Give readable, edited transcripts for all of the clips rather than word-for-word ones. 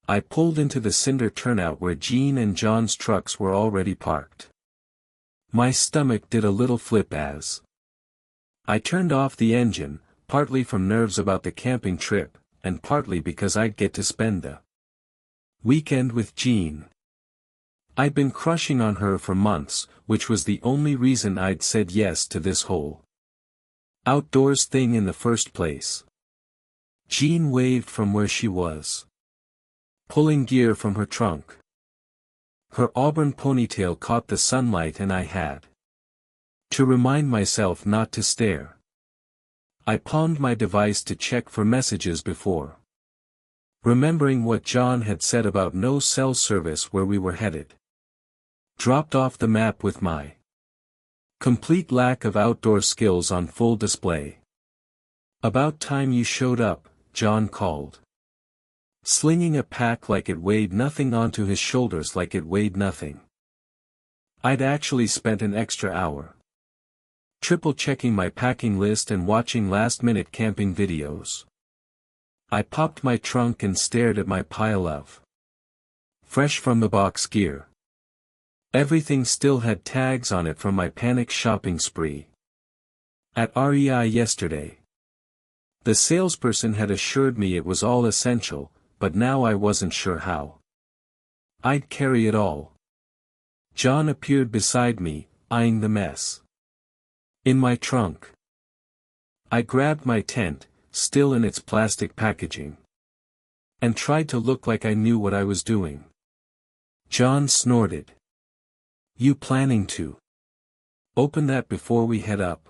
I pulled into the cinder turnout where Jean and John's trucks were already parked. My stomach did a little flip as I turned off the engine, partly from nerves about the camping trip, and partly because I'd get to spend the weekend with Jean. I'd been crushing on her for months, which was the only reason I'd said yes to this whole outdoors thing in the first place. Jean waved from where she was, pulling gear from her trunk. Her auburn ponytail caught the sunlight and I had to remind myself not to stare. I pawned my device to check for messages before remembering what John had said about no cell service where we were headed. Dropped off the map with my complete lack of outdoor skills on full display. "About time you showed up," John called, slinging a pack like it weighed nothing onto his shoulders like it weighed nothing. I'd actually spent an extra hour triple-checking my packing list and watching last-minute camping videos. I popped my trunk and stared at my pile of fresh from the box gear. Everything still had tags on it from my panic shopping spree at REI yesterday. The salesperson had assured me it was all essential, but now I wasn't sure how I'd carry it all. John appeared beside me, eyeing the mess in my trunk. I grabbed my tent, still in its plastic packaging, and tried to look like I knew what I was doing. John snorted. "You planning to open that before we head up?"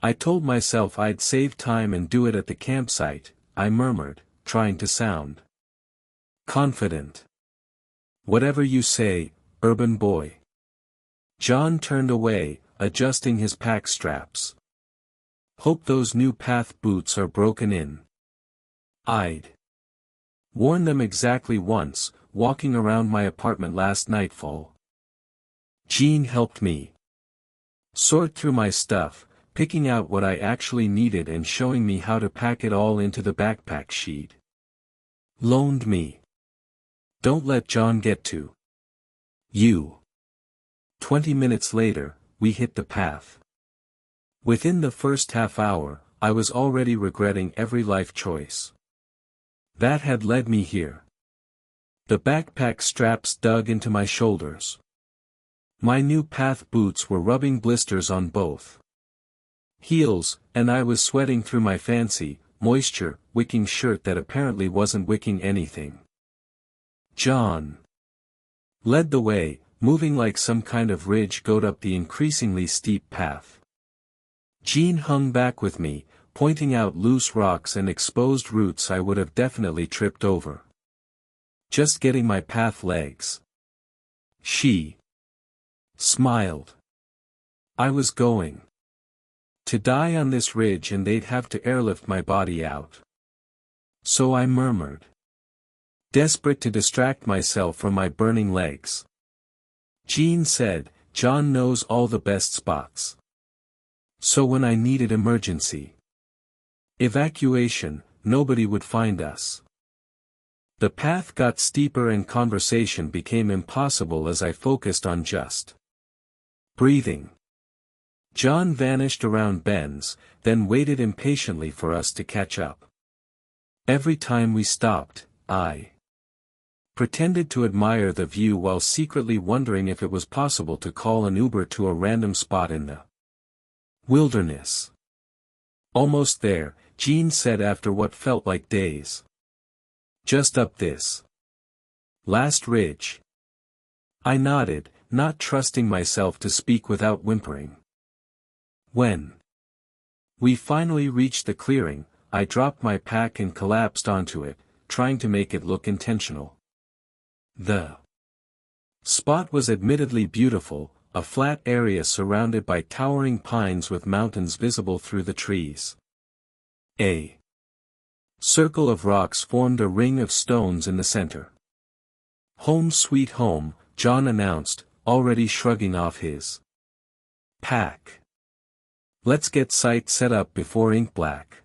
I told myself I'd save time and do it at the campsite, I murmured, trying to sound confident. "Whatever you say, urban boy." John turned away, adjusting his pack straps. "Hope those new path boots are broken in." I'd worn them exactly once, walking around my apartment last nightfall. Jean helped me sort through my stuff, picking out what I actually needed and showing me how to pack it all into the backpack she'd loaned me. "Don't let John get to you." 20 minutes later, we hit the path. Within the first half hour, I was already regretting every life choice that had led me here. The backpack straps dug into my shoulders. My new path boots were rubbing blisters on both heels, and I was sweating through my fancy, moisture-wicking shirt that apparently wasn't wicking anything. John led the way, moving like some kind of ridge goat up the increasingly steep path. Jean hung back with me, pointing out loose rocks and exposed roots I would have definitely tripped over just getting my path legs. She smiled. I was going to die on this ridge and they'd have to airlift my body out. So I murmured, desperate to distract myself from my burning legs. Jean said, "John knows all the best spots. So when I needed emergency evacuation, nobody would find us." The path got steeper and conversation became impossible as I focused on just breathing. John vanished around bends, then waited impatiently for us to catch up. Every time we stopped, I pretended to admire the view while secretly wondering if it was possible to call an Uber to a random spot in the wilderness. "Almost there," Jean said after what felt like days. "Just up this last ridge." I nodded, not trusting myself to speak without whimpering. When we finally reached the clearing, I dropped my pack and collapsed onto it, trying to make it look intentional. The spot was admittedly beautiful, a flat area surrounded by towering pines with mountains visible through the trees. A circle of rocks formed a ring of stones in the center. "Home sweet home," John announced, already shrugging off his pack. "Let's get sight set up before ink black."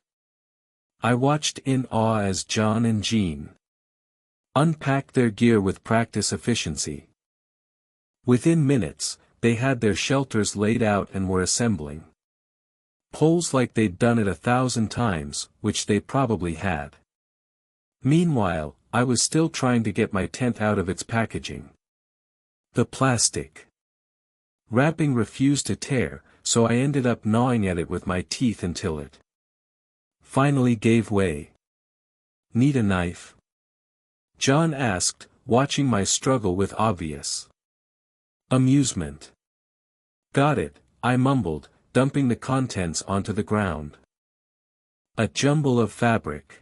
I watched in awe as John and Jean unpacked their gear with practice efficiency. Within minutes, they had their shelters laid out and were assembling. Poles like they'd done it 1,000 times, which they probably had. Meanwhile, I was still trying to get my tent out of its packaging. The plastic wrapping refused to tear, so I ended up gnawing at it with my teeth until it finally gave way. "Need a knife?" John asked, watching my struggle with obvious amusement. "Got it," I mumbled, dumping the contents onto the ground. A jumble of fabric,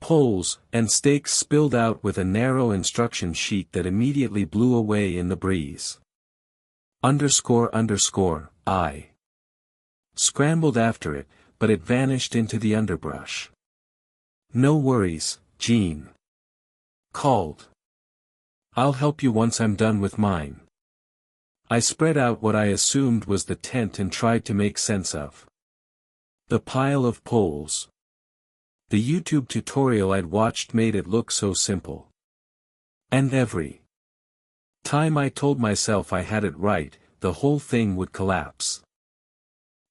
poles, and stakes spilled out with a narrow instruction sheet that immediately blew away in the breeze. I scrambled after it, but it vanished into the underbrush. "No worries, Jean called. "I'll help you once I'm done with mine." I spread out what I assumed was the tent and tried to make sense of the pile of poles. The YouTube tutorial I'd watched made it look so simple. And every time I told myself I had it right, the whole thing would collapse.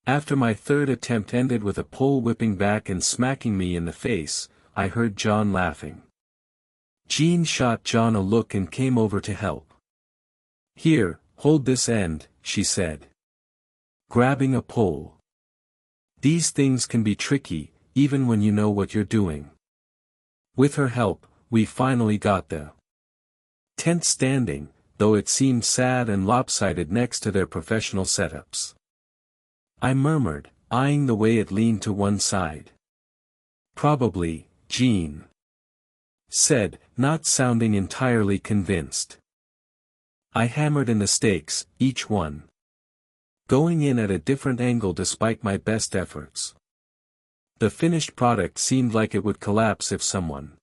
After my third attempt ended with a pole whipping back and smacking me in the face, I heard John laughing. Jean shot John a look and came over to help. "Here, hold this end," she said, grabbing a pole. "These things can be tricky, even when you know what you're doing." With her help, we finally got the tent standing, though it seemed sad and lopsided next to their professional setups. I murmured, eyeing the way it leaned to one side. "Probably, Jean said, not sounding entirely convinced. I hammered in the stakes, each one going in at a different angle despite my best efforts. The finished product seemed like it would collapse if someone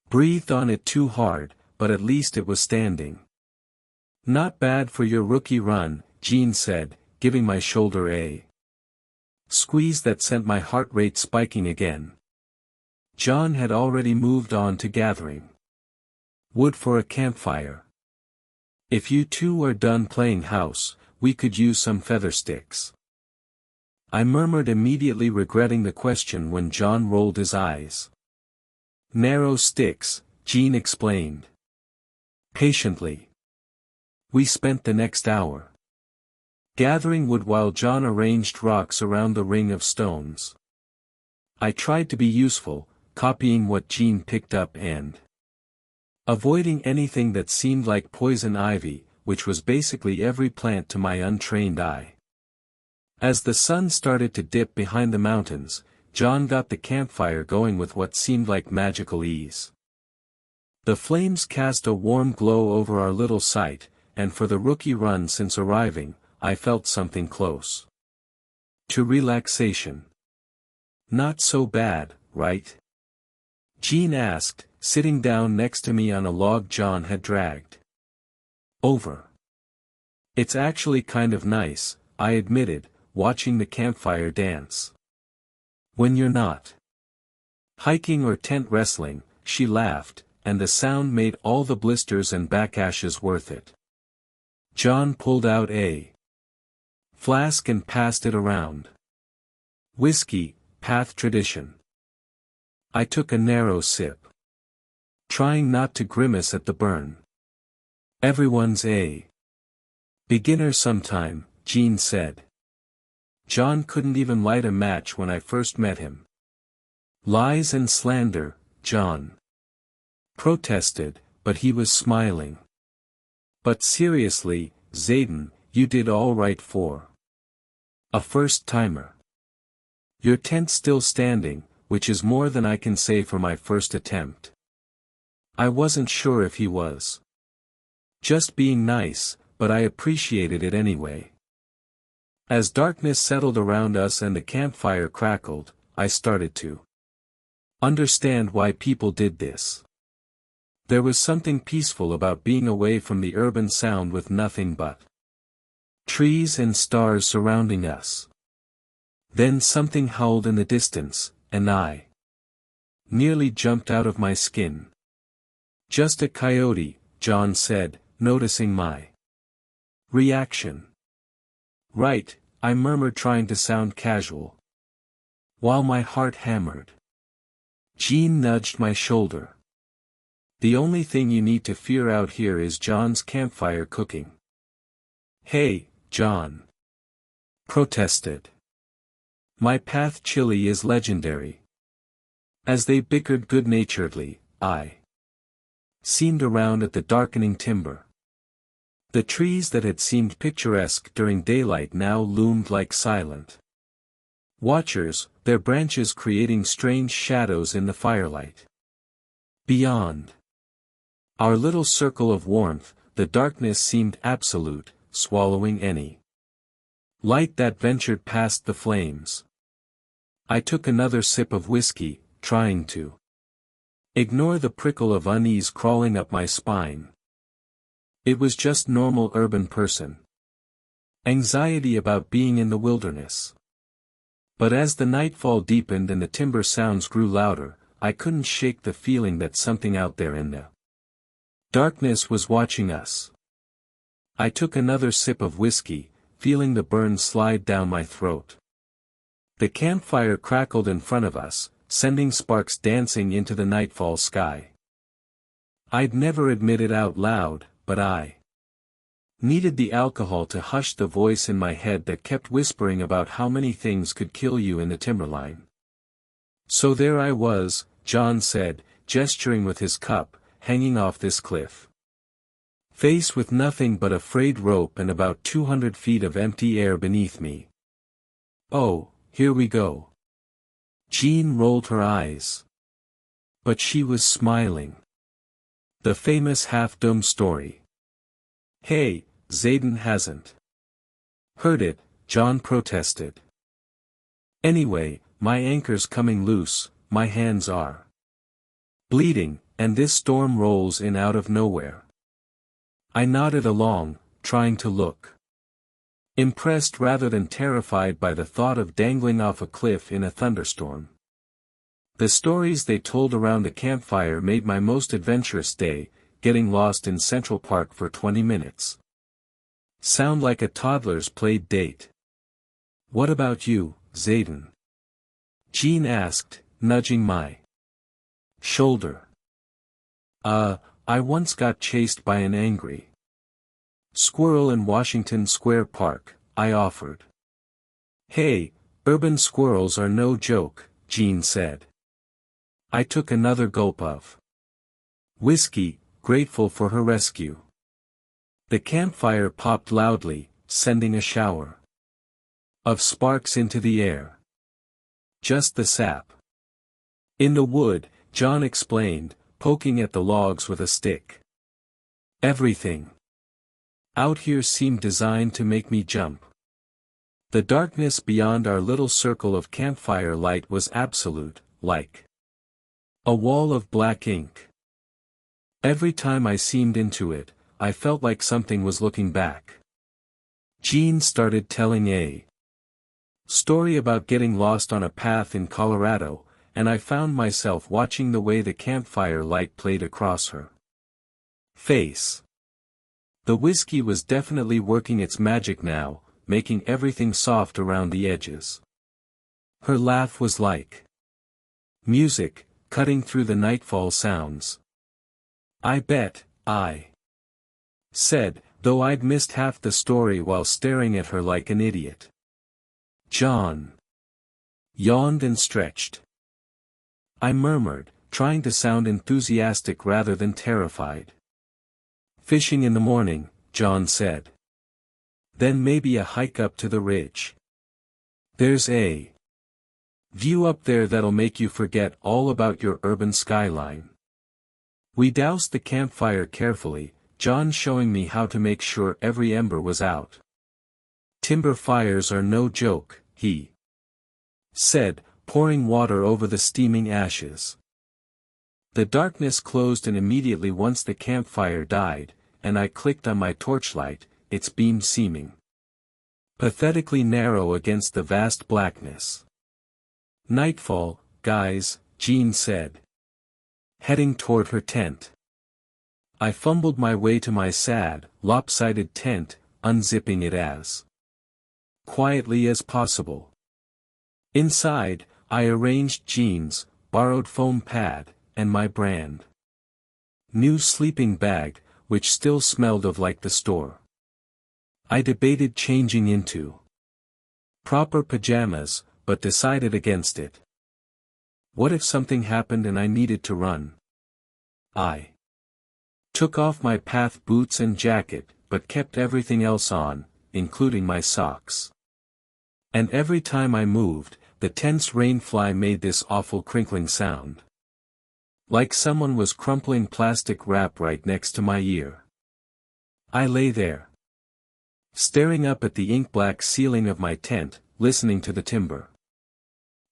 breathed on it too hard, but at least it was standing. "Not bad for your rookie run," Jean said, giving my shoulder a squeeze that sent my heart rate spiking again. John had already moved on to gathering wood for a campfire. "If you two are done playing house, we could use some feather sticks." I murmured, immediately regretting the question when John rolled his eyes. "Narrow sticks," Jean explained patiently. We spent the next hour gathering wood while John arranged rocks around the ring of stones. I tried to be useful, copying what Jean picked up and avoiding anything that seemed like poison ivy, which was basically every plant to my untrained eye. As the sun started to dip behind the mountains, John got the campfire going with what seemed like magical ease. The flames cast a warm glow over our little site, and for the rookie run since arriving, I felt something close to relaxation. "Not so bad, right?" Jean asked, sitting down next to me on a log John had dragged over. "It's actually kind of nice," I admitted, watching the campfire dance. "When you're not hiking or tent wrestling," she laughed, and the sound made all the blisters and backashes worth it. John pulled out a flask and passed it around. "Whiskey, Path tradition." I took a narrow sip, trying not to grimace at the burn. "Everyone's a beginner sometime," Jean said. "John couldn't even light a match when I first met him." "Lies and slander," John protested, but he was smiling. "But seriously, Zayden, you did all right for a first-timer. Your tent's still standing, which is more than I can say for my first attempt." I wasn't sure if he was just being nice, but I appreciated it anyway. As darkness settled around us and the campfire crackled, I started to understand why people did this. There was something peaceful about being away from the urban sound with nothing but trees and stars surrounding us. Then something howled in the distance, and I nearly jumped out of my skin. Just a coyote, John said, noticing my reaction. Right, I murmured, trying to sound casual, while my heart hammered. Jean nudged my shoulder. The only thing you need to fear out here is John's campfire cooking. Hey, John, protested. My path chili is legendary. As they bickered good-naturedly, I seemed around at the darkening timber. The trees that had seemed picturesque during daylight now loomed like silent watchers, their branches creating strange shadows in the firelight. Beyond our little circle of warmth, the darkness seemed absolute, swallowing any light that ventured past the flames. I took another sip of whiskey, trying to ignore the prickle of unease crawling up my spine. It was just normal urban person anxiety about being in the wilderness. But as the nightfall deepened and the timber sounds grew louder, I couldn't shake the feeling that something out there in the darkness was watching us. I took another sip of whiskey, feeling the burn slide down my throat. The campfire crackled in front of us, sending sparks dancing into the nightfall sky. I'd never admit it out loud, but I needed the alcohol to hush the voice in my head that kept whispering about how many things could kill you in the timberline. So there I was, John said, gesturing with his cup, hanging off this cliff. Faced with nothing but a frayed rope and about 200 feet of empty air beneath me. Oh, here we go. Jean rolled her eyes. But she was smiling. The famous half-dumb story. Hey, Zayden hasn't heard it, John protested. Anyway, my anchor's coming loose, my hands are bleeding, and this storm rolls in out of nowhere. I nodded along, trying to look impressed rather than terrified by the thought of dangling off a cliff in a thunderstorm. The stories they told around a campfire made my most adventurous day, getting lost in Central Park for 20 minutes. Sound like a toddler's played date. What about you, Zayden? Jean asked, nudging my shoulder. I once got chased by an angry squirrel in Washington Square Park, I offered. Hey, urban squirrels are no joke, Jean said. I took another gulp of whiskey, grateful for her rescue. The campfire popped loudly, sending a shower of sparks into the air. Just the sap. In the wood, John explained, poking at the logs with a stick. Everything out here seemed designed to make me jump. The darkness beyond our little circle of campfire light was absolute, like a wall of black ink. Every time I seemed into it, I felt like something was looking back. Jean started telling a story about getting lost on a path in Colorado, and I found myself watching the way the campfire light played across her face. The whiskey was definitely working its magic now, making everything soft around the edges. Her laugh was like music, cutting through the nightfall sounds. I bet, I said, though I'd missed half the story while staring at her like an idiot. John yawned and stretched. I murmured, trying to sound enthusiastic rather than terrified. Fishing in the morning, John said. Then maybe a hike up to the ridge. There's a view up there that'll make you forget all about your urban skyline. We doused the campfire carefully, John showing me how to make sure every ember was out. Timber fires are no joke, he said, pouring water over the steaming ashes. The darkness closed in immediately once the campfire died, and I clicked on my torchlight, its beam seeming pathetically narrow against the vast blackness. Nightfall, guys, Jean said, heading toward her tent. I fumbled my way to my sad, lopsided tent, unzipping it as quietly as possible. Inside, I arranged jeans, borrowed foam pad, and my brand new sleeping bag, which still smelled of like the store. I debated changing into proper pajamas, but decided against it. What if something happened and I needed to run? I took off my path boots and jacket, but kept everything else on, including my socks. And every time I moved, the tense rainfly made this awful crinkling sound. Like someone was crumpling plastic wrap right next to my ear. I lay there, staring up at the ink-black ceiling of my tent, listening to the timber.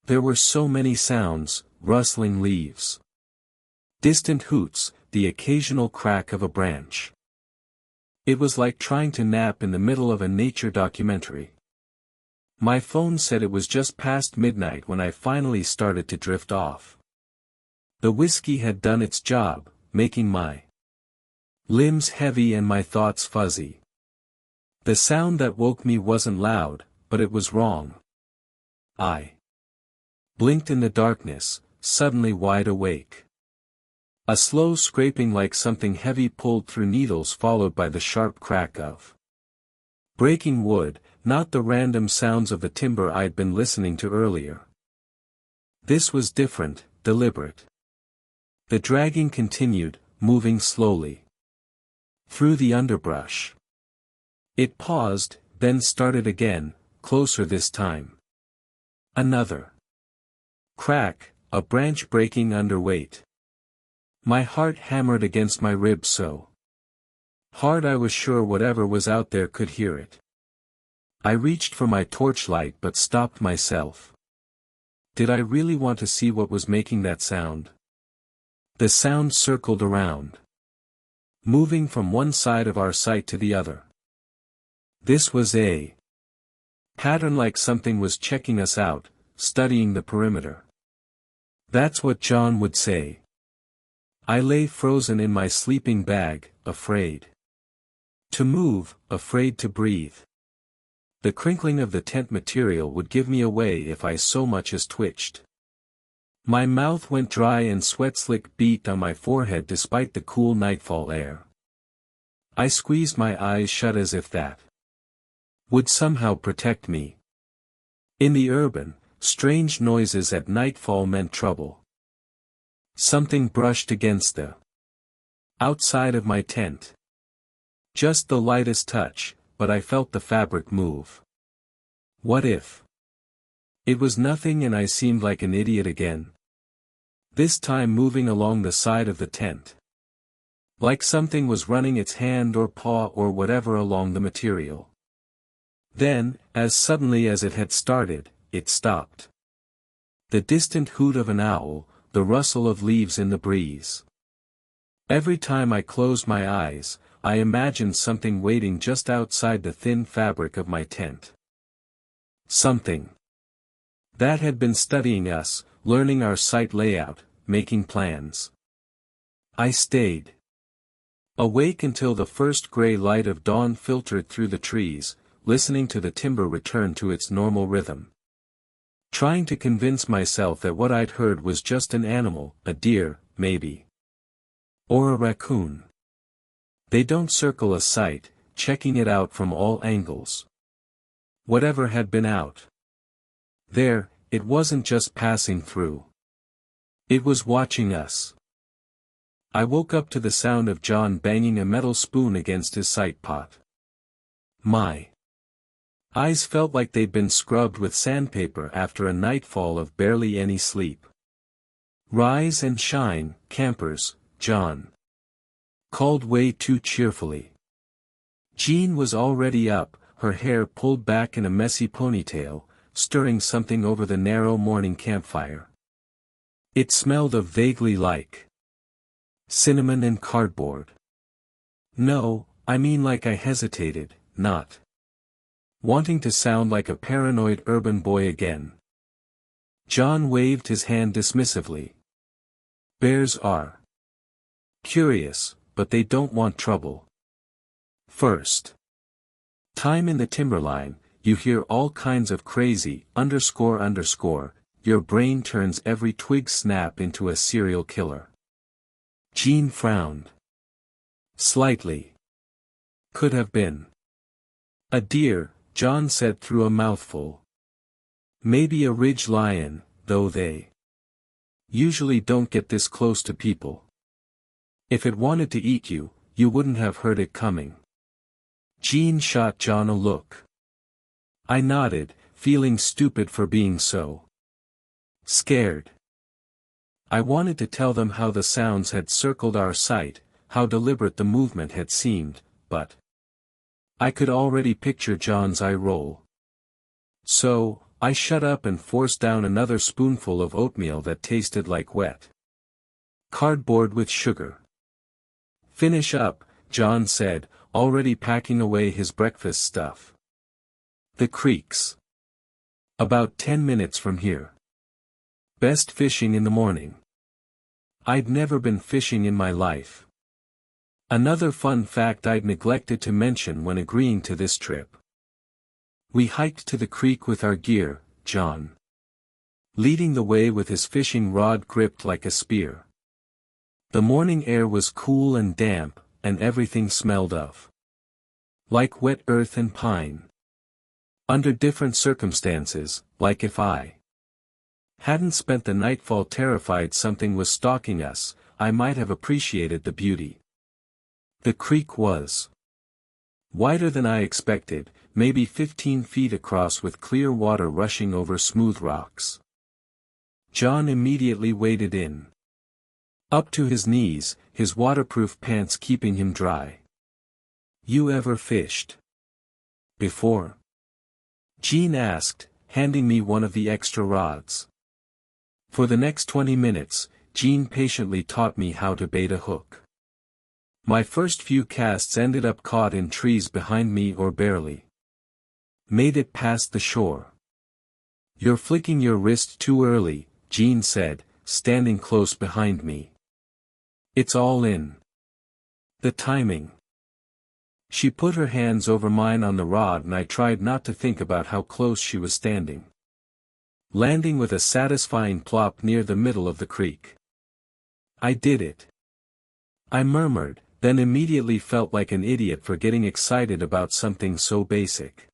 There were so many sounds: rustling leaves, distant hoots, the occasional crack of a branch. It was like trying to nap in the middle of a nature documentary. My phone said it was just past midnight when I finally started to drift off. The whiskey had done its job, making my limbs heavy and my thoughts fuzzy. The sound that woke me wasn't loud, but it was wrong. I blinked in the darkness, suddenly wide awake. A slow scraping like something heavy pulled through needles, followed by the sharp crack of breaking wood, not the random sounds of the timber I'd been listening to earlier. This was different, deliberate. The dragging continued, moving slowly through the underbrush. It paused, then started again, closer this time. Another crack, a branch breaking under weight. My heart hammered against my ribs so hard I was sure whatever was out there could hear it. I reached for my torchlight but stopped myself. Did I really want to see what was making that sound? The sound circled around, moving from one side of our site to the other. This was a pattern, like something was checking us out, studying the perimeter. That's what John would say. I lay frozen in my sleeping bag, afraid to move, afraid to breathe. The crinkling of the tent material would give me away if I so much as twitched. My mouth went dry and sweat slick beat on my forehead despite the cool nightfall air. I squeezed my eyes shut as if that would somehow protect me. In the urban, strange noises at nightfall meant trouble. Something brushed against the outside of my tent. Just the lightest touch, but I felt the fabric move. What if it was nothing and I seemed like an idiot again? This time moving along the side of the tent. Like something was running its hand or paw or whatever along the material. Then, as suddenly as it had started, it stopped. The distant hoot of an owl, the rustle of leaves in the breeze. Every time I closed my eyes, I imagined something waiting just outside the thin fabric of my tent. Something that had been studying us, learning our site layout, making plans. I stayed awake until the first gray light of dawn filtered through the trees, listening to the timber return to its normal rhythm. Trying to convince myself that what I'd heard was just an animal, a deer, maybe. Or a raccoon. They don't circle a site, checking it out from all angles. Whatever had been out there, it wasn't just passing through. It was watching us. I woke up to the sound of John banging a metal spoon against his site pot. My eyes felt like they'd been scrubbed with sandpaper after a nightfall of barely any sleep. "Rise and shine, campers," John called way too cheerfully. Jean was already up, her hair pulled back in a messy ponytail, stirring something over the narrow morning campfire. It smelled of vaguely like cinnamon and cardboard. No, I mean, like I hesitated, not wanting to sound like a paranoid urban boy again. John waved his hand dismissively. "Bears are curious, but they don't want trouble. First time in the timberline, you hear all kinds of crazy, __, your brain turns every twig snap into a serial killer. Jean frowned. Slightly. Could have been a deer, John said through a mouthful. Maybe a ridge lion, though they usually don't get this close to people. If it wanted to eat you, you wouldn't have heard it coming. Jean shot John a look. I nodded, feeling stupid for being so scared. I wanted to tell them how the sounds had circled our sight, how deliberate the movement had seemed, but I could already picture John's eye roll. So, I shut up and forced down another spoonful of oatmeal that tasted like wet cardboard with sugar. Finish up, John said, already packing away his breakfast stuff. The creek's about 10 minutes from here. Best fishing in the morning. I'd never been fishing in my life. Another fun fact I'd neglected to mention when agreeing to this trip. We hiked to the creek with our gear, John leading the way with his fishing rod gripped like a spear. The morning air was cool and damp, and everything smelled of like wet earth and pine. Under different circumstances, like if I hadn't spent the nightfall terrified something was stalking us, I might have appreciated the beauty. The creek was wider than I expected, maybe 15 feet across with clear water rushing over smooth rocks. John immediately waded in. Up to his knees, his waterproof pants keeping him dry. You ever fished before? Jean asked, handing me one of the extra rods. For the next 20 minutes, Jean patiently taught me how to bait a hook. My first few casts ended up caught in trees behind me or barely made it past the shore. You're flicking your wrist too early, Jean said, standing close behind me. It's all in the timing. She put her hands over mine on the rod and I tried not to think about how close she was standing. Landing with a satisfying plop near the middle of the creek. I did it. I murmured, then immediately felt like an idiot for getting excited about something so basic.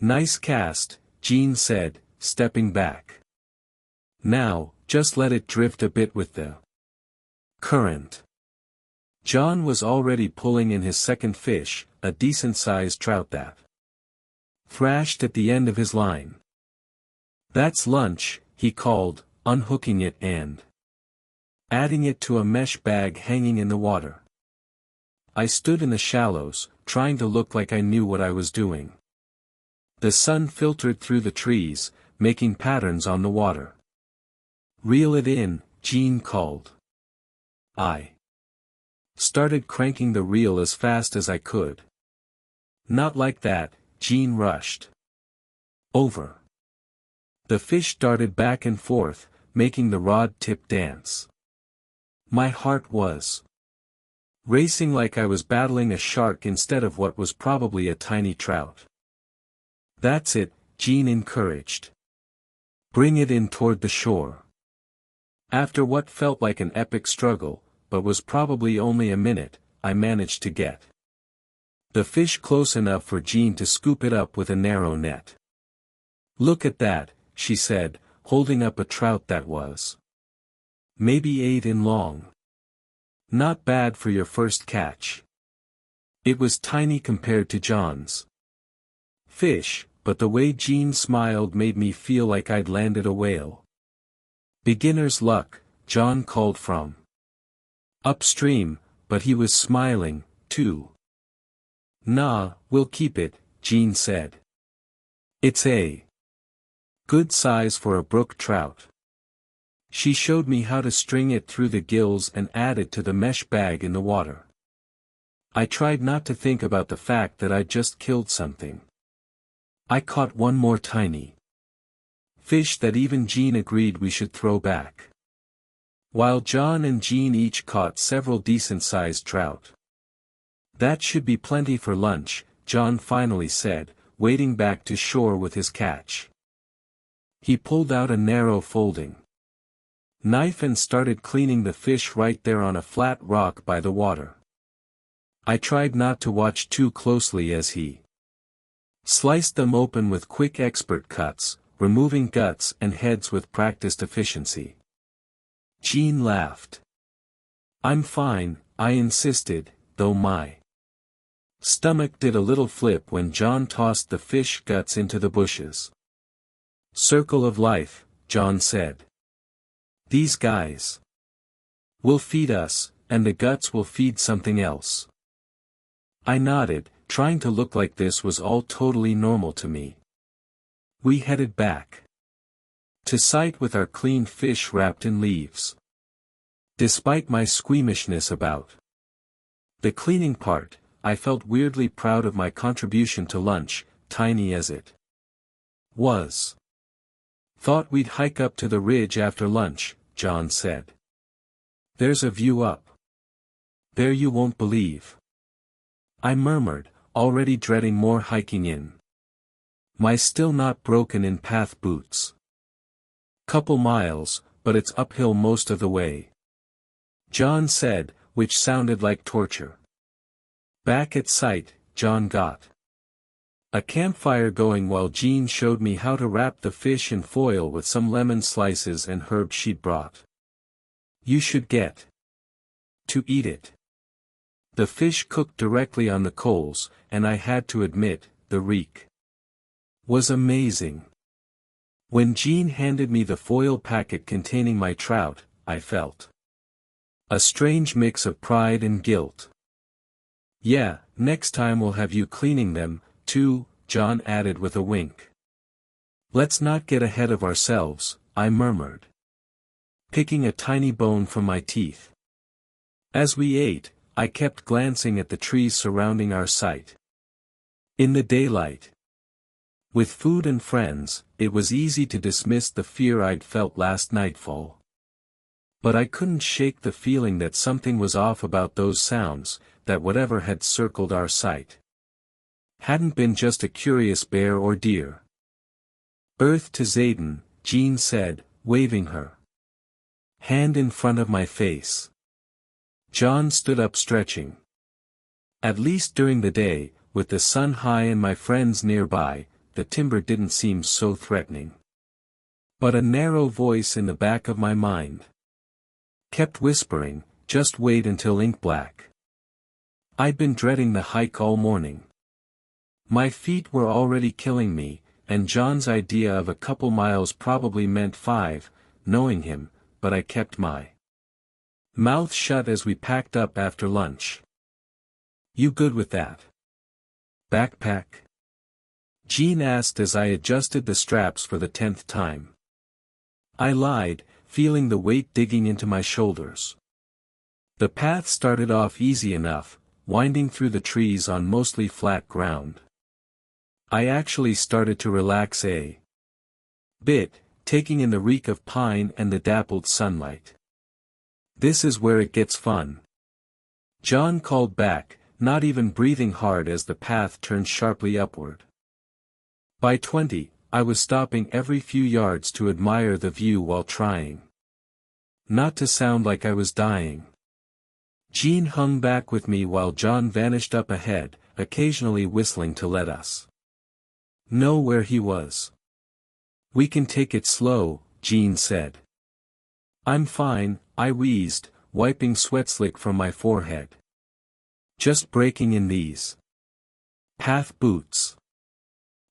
Nice cast, Jean said, stepping back. Now, just let it drift a bit with the current. John was already pulling in his second fish, a decent-sized trout that thrashed at the end of his line. That's lunch, he called, unhooking it and adding it to a mesh bag hanging in the water. I stood in the shallows, trying to look like I knew what I was doing. The sun filtered through the trees, making patterns on the water. Reel it in, Jean called. I started cranking the reel as fast as I could. Not like that, Jean rushed over. The fish darted back and forth, making the rod tip dance. My heart was racing like I was battling a shark instead of what was probably a tiny trout. That's it, Jean encouraged. Bring it in toward the shore. After what felt like an epic struggle, but was probably only a minute, I managed to get the fish close enough for Jean to scoop it up with a narrow net. Look at that, she said, holding up a trout that was maybe 8 in long. Not bad for your first catch. It was tiny compared to John's fish, but the way Jean smiled made me feel like I'd landed a whale. Beginner's luck, John called from upstream, but he was smiling, too. Nah, we'll keep it, Jean said. It's a good size for a brook trout. She showed me how to string it through the gills and add it to the mesh bag in the water. I tried not to think about the fact that I'd just killed something. I caught one more tiny fish that even Jean agreed we should throw back. while John and Jean each caught several decent-sized trout. "That should be plenty for lunch," John finally said, wading back to shore with his catch. He pulled out a narrow folding knife and started cleaning the fish right there on a flat rock by the water. I tried not to watch too closely as he sliced them open with quick expert cuts, removing guts and heads with practiced efficiency. Jean laughed. "I'm fine," I insisted, though my stomach did a little flip when John tossed the fish guts into the bushes. "Circle of life," John said. "These guys will feed us, and the guts will feed something else." I nodded, trying to look like this was all totally normal to me. We headed back to site with our cleaned fish wrapped in leaves. Despite my squeamishness about the cleaning part, I felt weirdly proud of my contribution to lunch, tiny as it was. "Thought we'd hike up to the ridge after lunch," John said. "There's a view up there you won't believe," I murmured, already dreading more hiking in my still not broken in path boots. "Couple miles, but it's uphill most of the way," John said, which sounded like torture. Back at site, John got a campfire going while Jean showed me how to wrap the fish in foil with some lemon slices and herbs she'd brought. "You should get to eat it." The fish cooked directly on the coals, and I had to admit, the reek was amazing. When Jean handed me the foil packet containing my trout, I felt a strange mix of pride and guilt. "Yeah, next time we'll have you cleaning them, too," John added with a wink. "Let's not get ahead of ourselves," I murmured, picking a tiny bone from my teeth. As we ate, I kept glancing at the trees surrounding our site. In the daylight, with food and friends, it was easy to dismiss the fear I'd felt last nightfall. But I couldn't shake the feeling that something was off about those sounds, that whatever had circled our site hadn't been just a curious bear or deer. "Earth to Zayden," Jean said, waving her hand in front of my face. John stood up stretching. At least during the day, with the sun high and my friends nearby, the timber didn't seem so threatening. But a narrow voice in the back of my mind kept whispering, "Just wait until ink black." I'd been dreading the hike all morning. My feet were already killing me, and John's idea of a couple miles probably meant 5, knowing him, but I kept my mouth shut as we packed up after lunch. "You good with that backpack?" Jean asked as I adjusted the straps for the 10th time. I lied, feeling the weight digging into my shoulders. The path started off easy enough, winding through the trees on mostly flat ground. I actually started to relax a bit, taking in the reek of pine and the dappled sunlight. "This is where it gets fun," John called back, not even breathing hard as the path turned sharply upward. By 20, I was stopping every few yards to admire the view while trying not to sound like I was dying. Jean hung back with me while John vanished up ahead, occasionally whistling to let us know where he was. "We can take it slow," Jean said. "I'm fine," I wheezed, wiping sweat slick from my forehead. "Just breaking in these path boots."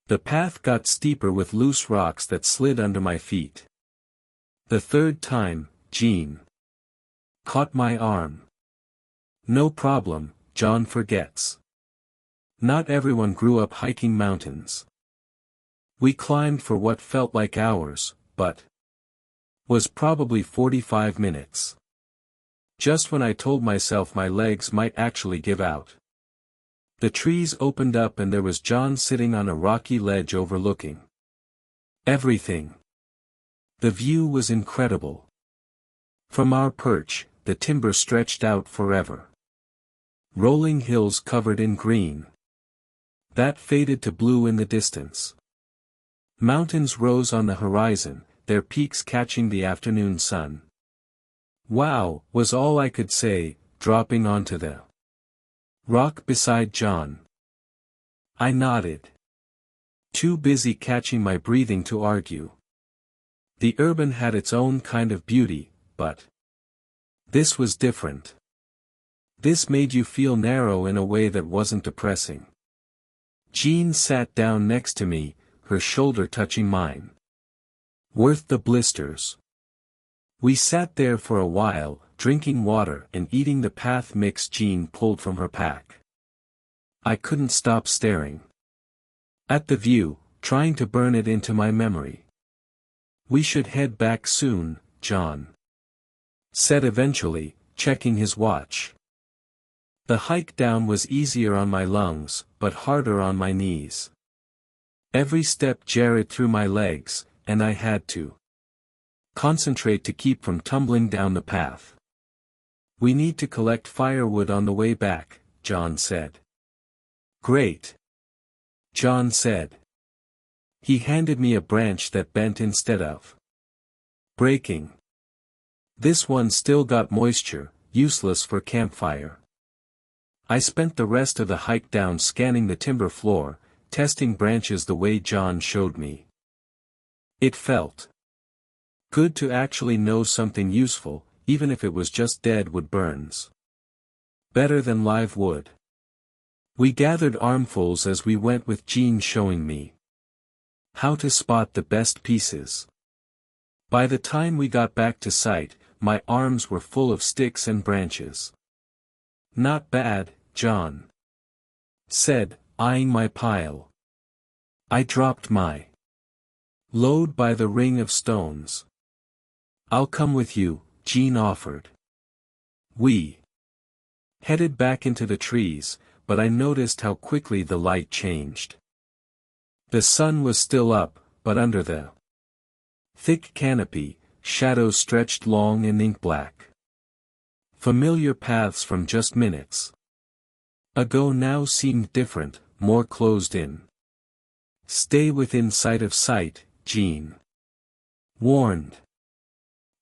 The path got steeper with loose rocks that slid under my feet. The 3rd time, Jean caught my arm. "No problem, John forgets. Not everyone grew up hiking mountains." We climbed for what felt like hours, but was probably 45 minutes. Just when I told myself my legs might actually give out, the trees opened up and there was John sitting on a rocky ledge overlooking everything. The view was incredible. From our perch, the timber stretched out forever. Rolling hills covered in green. That faded to blue in the distance. Mountains rose on the horizon, their peaks catching the afternoon sun. "Wow," was all I could say, dropping onto the rock beside John. I nodded. Too busy catching my breathing to argue. The urban had its own kind of beauty, but this was different. This made you feel narrow in a way that wasn't depressing. Jean sat down next to me, her shoulder touching mine. "Worth the blisters." We sat there for a while, drinking water and eating the path mix Jean pulled from her pack. I couldn't stop staring at the view, trying to burn it into my memory. "We should head back soon," John said eventually, checking his watch. The hike down was easier on my lungs, but harder on my knees. Every step jarred through my legs, and I had to concentrate to keep from tumbling down the path. "We need to collect firewood on the way back," John said. "Great," John said. He handed me a branch that bent instead of breaking. This one still got moisture, useless for campfire. I spent the rest of the hike down scanning the timber floor, testing branches the way John showed me. It felt good to actually know something useful, even if it was just dead wood burns. Better than live wood. We gathered armfuls as we went, with Jean showing me how to spot the best pieces. By the time we got back to site, my arms were full of sticks and branches. "Not bad," John said, eyeing my pile. I dropped my load by the ring of stones. "I'll come with you," Jean offered. We headed back into the trees, but I noticed how quickly the light changed. The sun was still up, but under the thick canopy, shadows stretched long and ink-black. Familiar paths from just minutes ago now seemed different, more closed in. "Stay within sight of sight," Jean warned.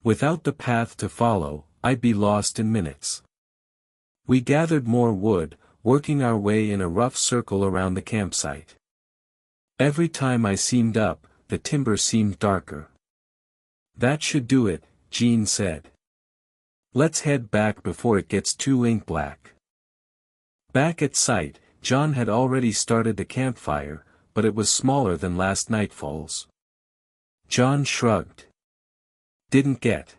Without the path to follow, I'd be lost in minutes. We gathered more wood, working our way in a rough circle around the campsite. Every time I seemed up, the timber seemed darker. "That should do it," Jean said. "Let's head back before it gets too ink-black." Back at site, John had already started the campfire, but it was smaller than last nightfall's. John shrugged. "Didn't get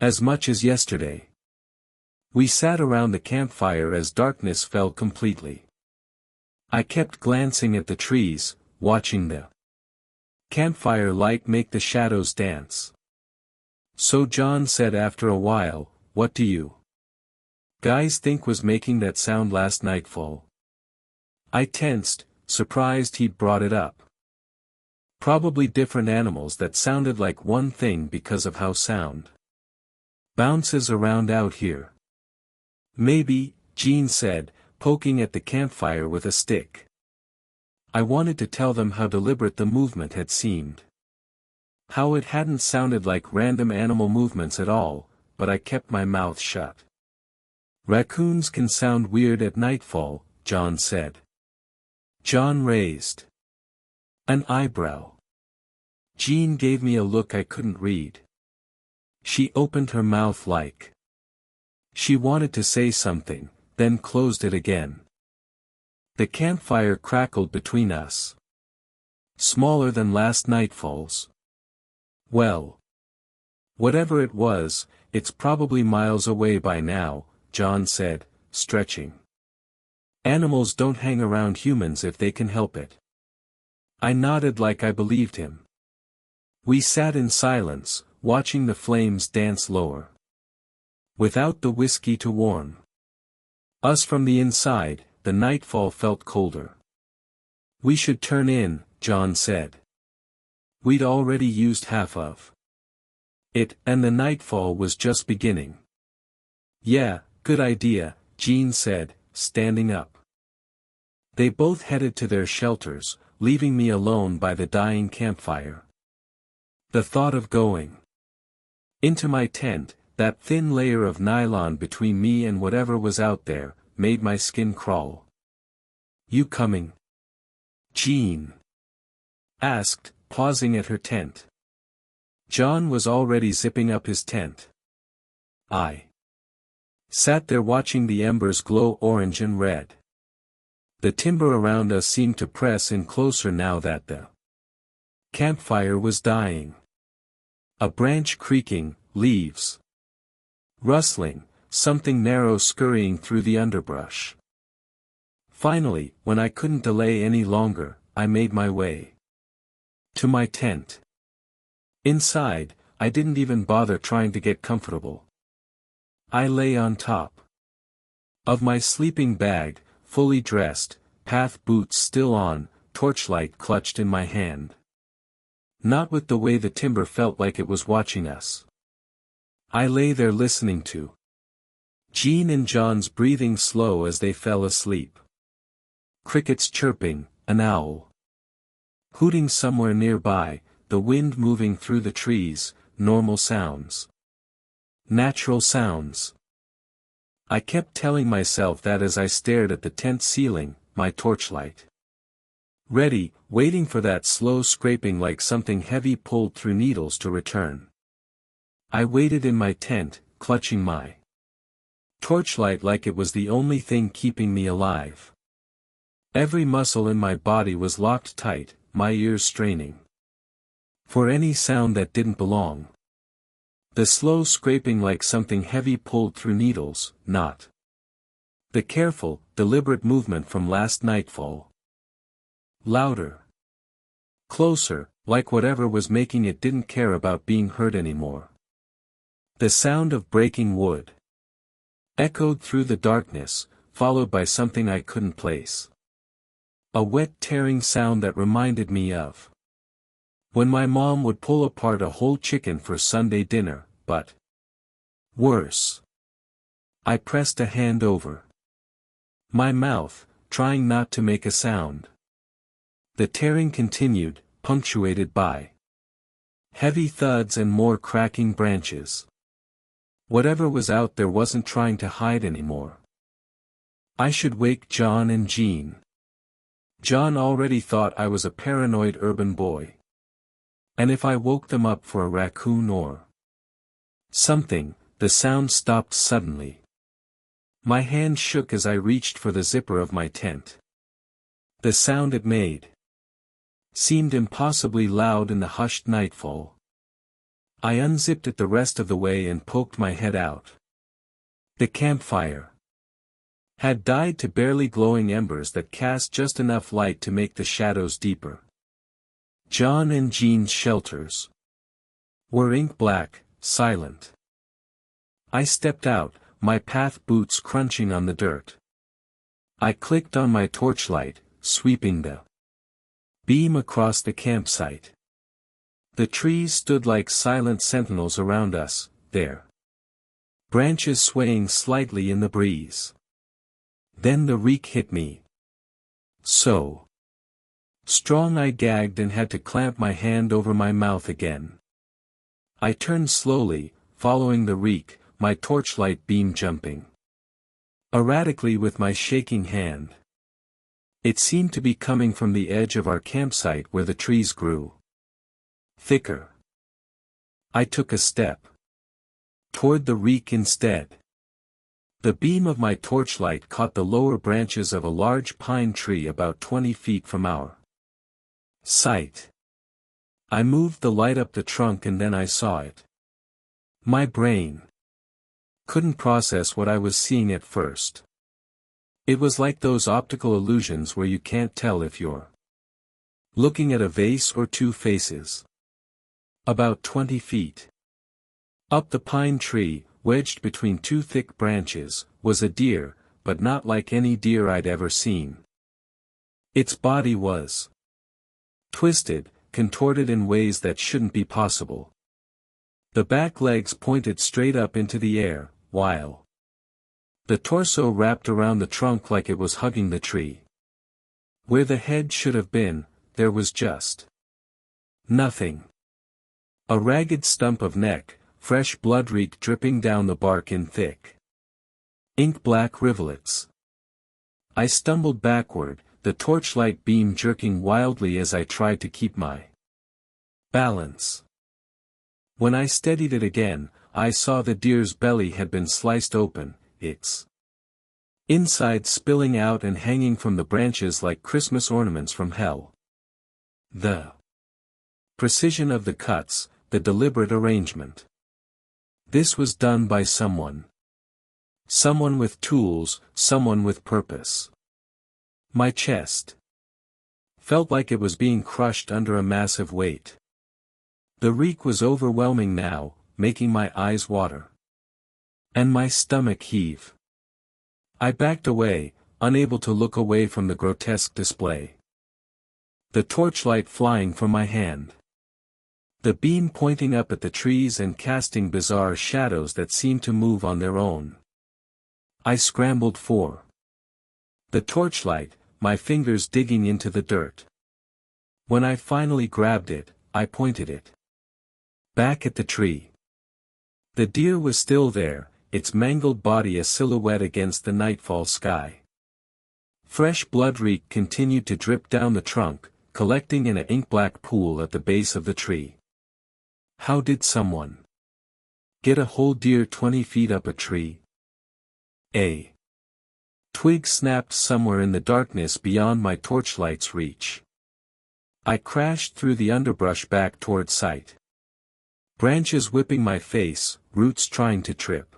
as much as yesterday." We sat around the campfire as darkness fell completely. I kept glancing at the trees, watching the campfire light make the shadows dance. "So," John said after a while, "what do you guys think was making that sound last nightfall?" I tensed, surprised he'd brought it up. "Probably different animals that sounded like one thing because of how sound bounces around out here." "Maybe," Jean said, poking at the campfire with a stick. I wanted to tell them how deliberate the movement had seemed. How it hadn't sounded like random animal movements at all, but I kept my mouth shut. "Raccoons can sound weird at nightfall," John said. John raised an eyebrow. Jean gave me a look I couldn't read. She opened her mouth like she wanted to say something, then closed it again. The campfire crackled between us. "Smaller than last nightfall's." "Well, whatever it was, it's probably miles away by now," John said, stretching. "Animals don't hang around humans if they can help it." I nodded like I believed him. We sat in silence, watching the flames dance lower. Without the whiskey to warm us from the inside, the nightfall felt colder. "We should turn in," John said. We'd already used half of And the nightfall was just beginning. Yeah, good idea, Jean said, standing up. They both headed to their shelters, leaving me alone by the dying campfire. The thought of going into my tent, that thin layer of nylon between me and whatever was out there, made my skin crawl. You coming? Jean asked, pausing at her tent. John was already zipping up his tent. I sat there watching the embers glow orange and red. The timber around us seemed to press in closer now that the campfire was dying. A branch creaking, leaves rustling, something narrow scurrying through the underbrush. Finally, when I couldn't delay any longer, I made my way to my tent. Inside, I didn't even bother trying to get comfortable. I lay on top of my sleeping bag, fully dressed, path boots still on, torchlight clutched in my hand. Not with the way the timber felt like it was watching us. I lay there listening to Jean and John's breathing slow as they fell asleep. Crickets chirping, an owl hooting somewhere nearby, the wind moving through the trees, normal sounds. Natural sounds. I kept telling myself that as I stared at the tent ceiling, my torchlight ready, waiting for that slow scraping like something heavy pulled through needles to return. I waited in my tent, clutching my torchlight like it was the only thing keeping me alive. Every muscle in my body was locked tight, my ears straining for any sound that didn't belong. The slow scraping like something heavy pulled through needles, not the careful, deliberate movement from last nightfall. Louder. Closer, like whatever was making it didn't care about being heard anymore. The sound of breaking wood echoed through the darkness, followed by something I couldn't place. A wet tearing sound that reminded me of when my mom would pull apart a whole chicken for Sunday dinner, but worse. I pressed a hand over my mouth, trying not to make a sound. The tearing continued, punctuated by heavy thuds and more cracking branches. Whatever was out there wasn't trying to hide anymore. I should wake John and Jean. John already thought I was a paranoid urban boy. And if I woke them up for a raccoon or something, the sound stopped suddenly. My hand shook as I reached for the zipper of my tent. The sound it made seemed impossibly loud in the hushed nightfall. I unzipped it the rest of the way and poked my head out. The campfire had died to barely glowing embers that cast just enough light to make the shadows deeper. John and Jean's shelters were ink black, silent. I stepped out, my path boots crunching on the dirt. I clicked on my torchlight, sweeping the beam across the campsite. The trees stood like silent sentinels around us, their branches swaying slightly in the breeze. Then the reek hit me. So strong I gagged and had to clamp my hand over my mouth again. I turned slowly, following the reek, my torchlight beam jumping erratically with my shaking hand. It seemed to be coming from the edge of our campsite where the trees grew thicker. I took a step toward the reek instead. The beam of my torchlight caught the lower branches of a large pine tree about 20 feet from our sight. I moved the light up the trunk and then I saw it. My brain couldn't process what I was seeing at first. It was like those optical illusions where you can't tell if you're looking at a vase or two faces. About 20 feet up the pine tree, wedged between two thick branches, was a deer, but not like any deer I'd ever seen. Its body was twisted, contorted in ways that shouldn't be possible. The back legs pointed straight up into the air, while the torso wrapped around the trunk like it was hugging the tree. Where the head should have been, there was just nothing. A ragged stump of neck, fresh blood reek dripping down the bark in thick, ink-black rivulets. I stumbled backward, the torchlight beam jerking wildly as I tried to keep my balance. When I steadied it again, I saw the deer's belly had been sliced open, its inside spilling out and hanging from the branches like Christmas ornaments from hell. The precision of the cuts, the deliberate arrangement. This was done by someone. Someone with tools, someone with purpose. My chest felt like it was being crushed under a massive weight. The reek was overwhelming now, making my eyes water. And my stomach heave. I backed away, unable to look away from the grotesque display. The torchlight flying from my hand. The beam pointing up at the trees and casting bizarre shadows that seemed to move on their own. I scrambled for the torchlight, my fingers digging into the dirt. When I finally grabbed it, I pointed it back at the tree. The deer was still there, its mangled body a silhouette against the nightfall sky. Fresh blood reek continued to drip down the trunk, collecting in an ink-black pool at the base of the tree. How did someone get a whole deer 20 feet up a tree? A twig snapped somewhere in the darkness beyond my torchlight's reach. I crashed through the underbrush back toward sight. Branches whipping my face, roots trying to trip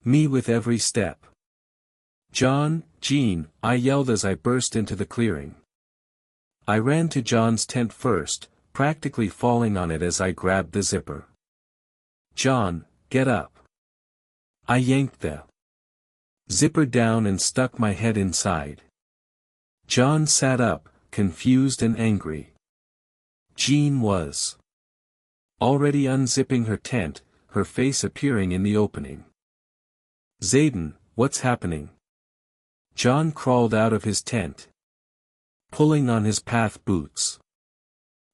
me with every step. John, Jean, I yelled as I burst into the clearing. I ran to John's tent first, practically falling on it as I grabbed the zipper. John, get up. I yanked the zipper down and stuck my head inside. John sat up, confused and angry. Jean was already unzipping her tent, her face appearing in the opening. Zayden, what's happening? John crawled out of his tent, pulling on his path boots.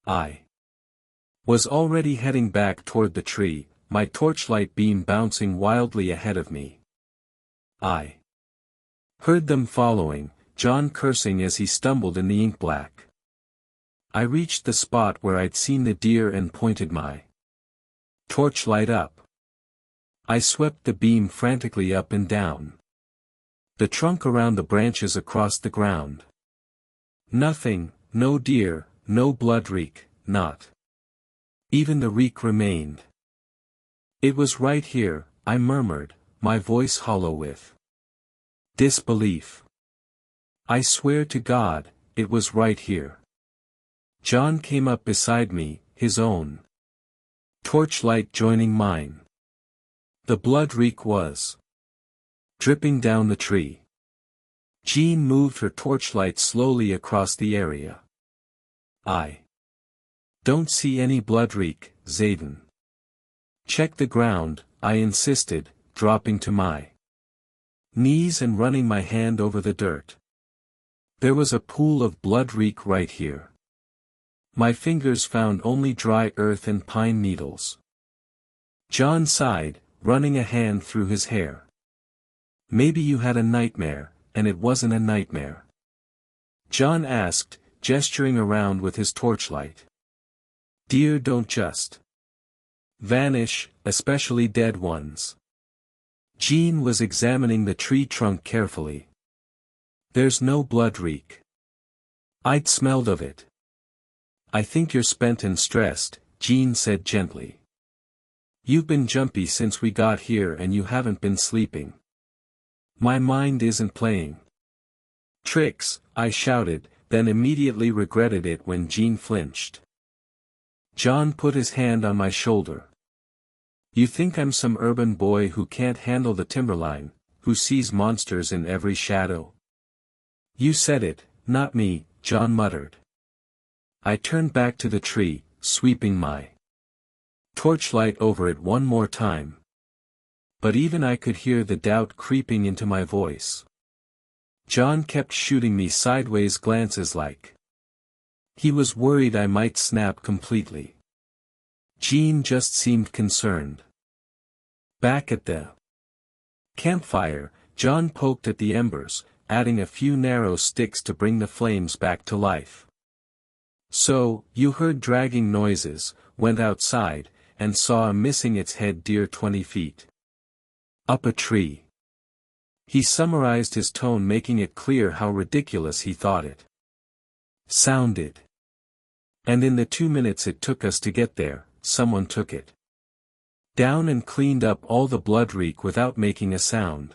I was already heading back toward the tree, my torchlight beam bouncing wildly ahead of me. I heard them following, John cursing as he stumbled in the ink-black. I reached the spot where I'd seen the deer and pointed my torchlight up. I swept the beam frantically up and down the trunk around the branches across the ground. Nothing, no deer, no blood reek, not even the reek remained. It was right here, I murmured, my voice hollow with disbelief. I swear to God, it was right here. John came up beside me, his own torchlight joining mine. The blood reek was dripping down the tree. Jean moved her torchlight slowly across the area. I don't see any blood reek, Zayden. Check the ground, I insisted, dropping to my knees and running my hand over the dirt. There was a pool of blood reek right here. My fingers found only dry earth and pine needles. John sighed, running a hand through his hair. Maybe you had a nightmare, and it wasn't a nightmare. John asked, gesturing around with his torchlight. Deer don't just vanish, especially dead ones. Jean was examining the tree trunk carefully. There's no blood reek. I'd smelled of it. I think you're spent and stressed, Jean said gently. You've been jumpy since we got here and you haven't been sleeping. My mind isn't playing tricks, I shouted, then immediately regretted it when Jean flinched. John put his hand on my shoulder. You think I'm some urban boy who can't handle the timberline, who sees monsters in every shadow? You said it, not me, John muttered. I turned back to the tree, sweeping my Torchlight over it one more time. But even I could hear the doubt creeping into my voice. John kept shooting me sideways glances like he was worried I might snap completely. Jean just seemed concerned. Back at the campfire, John poked at the embers, adding a few narrow sticks to bring the flames back to life. So, you heard dragging noises, went outside, and saw a missing its head deer 20 feet up a tree. He summarized his tone, making it clear how ridiculous he thought it sounded. And in the 2 minutes it took us to get there, someone took it down and cleaned up all the blood reek without making a sound.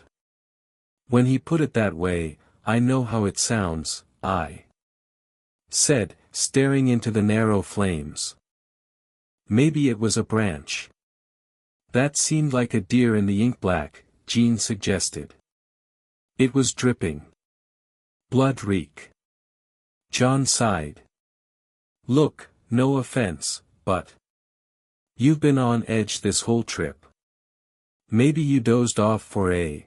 When he put it that way, I know how it sounds, I said, staring into the narrow flames. Maybe it was a branch. That seemed like a deer in the ink black, Jean suggested. It was dripping blood reek. John sighed. Look, no offense, but you've been on edge this whole trip. Maybe you dozed off for a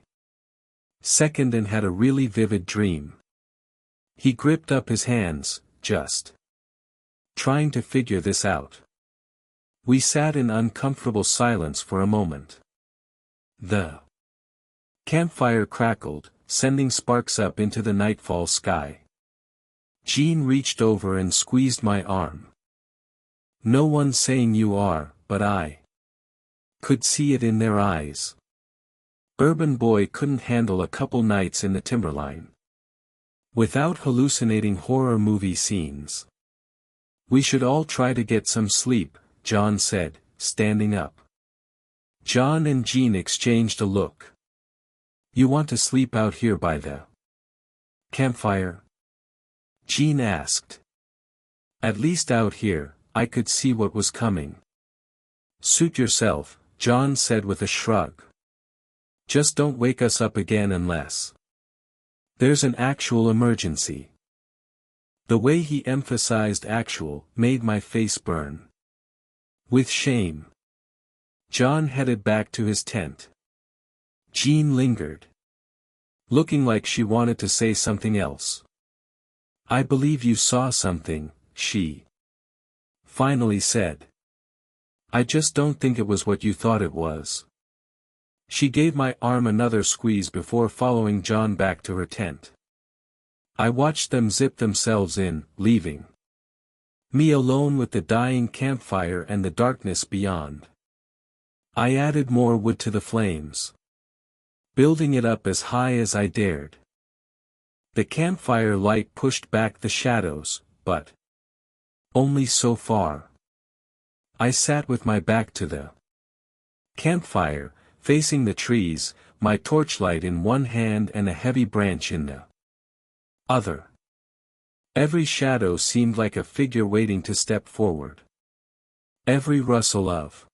second and had a really vivid dream. He gripped up his hands, just trying to figure this out. We sat in uncomfortable silence for a moment. The campfire crackled, sending sparks up into the nightfall sky. Jean reached over and squeezed my arm. No one's saying you are, but I could see it in their eyes. Urban boy couldn't handle a couple nights in the timberline without hallucinating horror movie scenes. We should all try to get some sleep, John said, standing up. John and Jean exchanged a look. You want to sleep out here by the campfire? Jean asked. At least out here, I could see what was coming. Suit yourself, John said with a shrug. Just don't wake us up again unless there's an actual emergency. The way he emphasized actual made my face burn with shame. John headed back to his tent. Jean lingered, looking like she wanted to say something else. I believe you saw something, she finally said. I just don't think it was what you thought it was. She gave my arm another squeeze before following John back to her tent. I watched them zip themselves in, leaving me alone with the dying campfire and the darkness beyond. I added more wood to the flames, building it up as high as I dared. The campfire light pushed back the shadows, but only so far. I sat with my back to the campfire, facing the trees, my torchlight in one hand and a heavy branch in the other. Every shadow seemed like a figure waiting to step forward. Every rustle of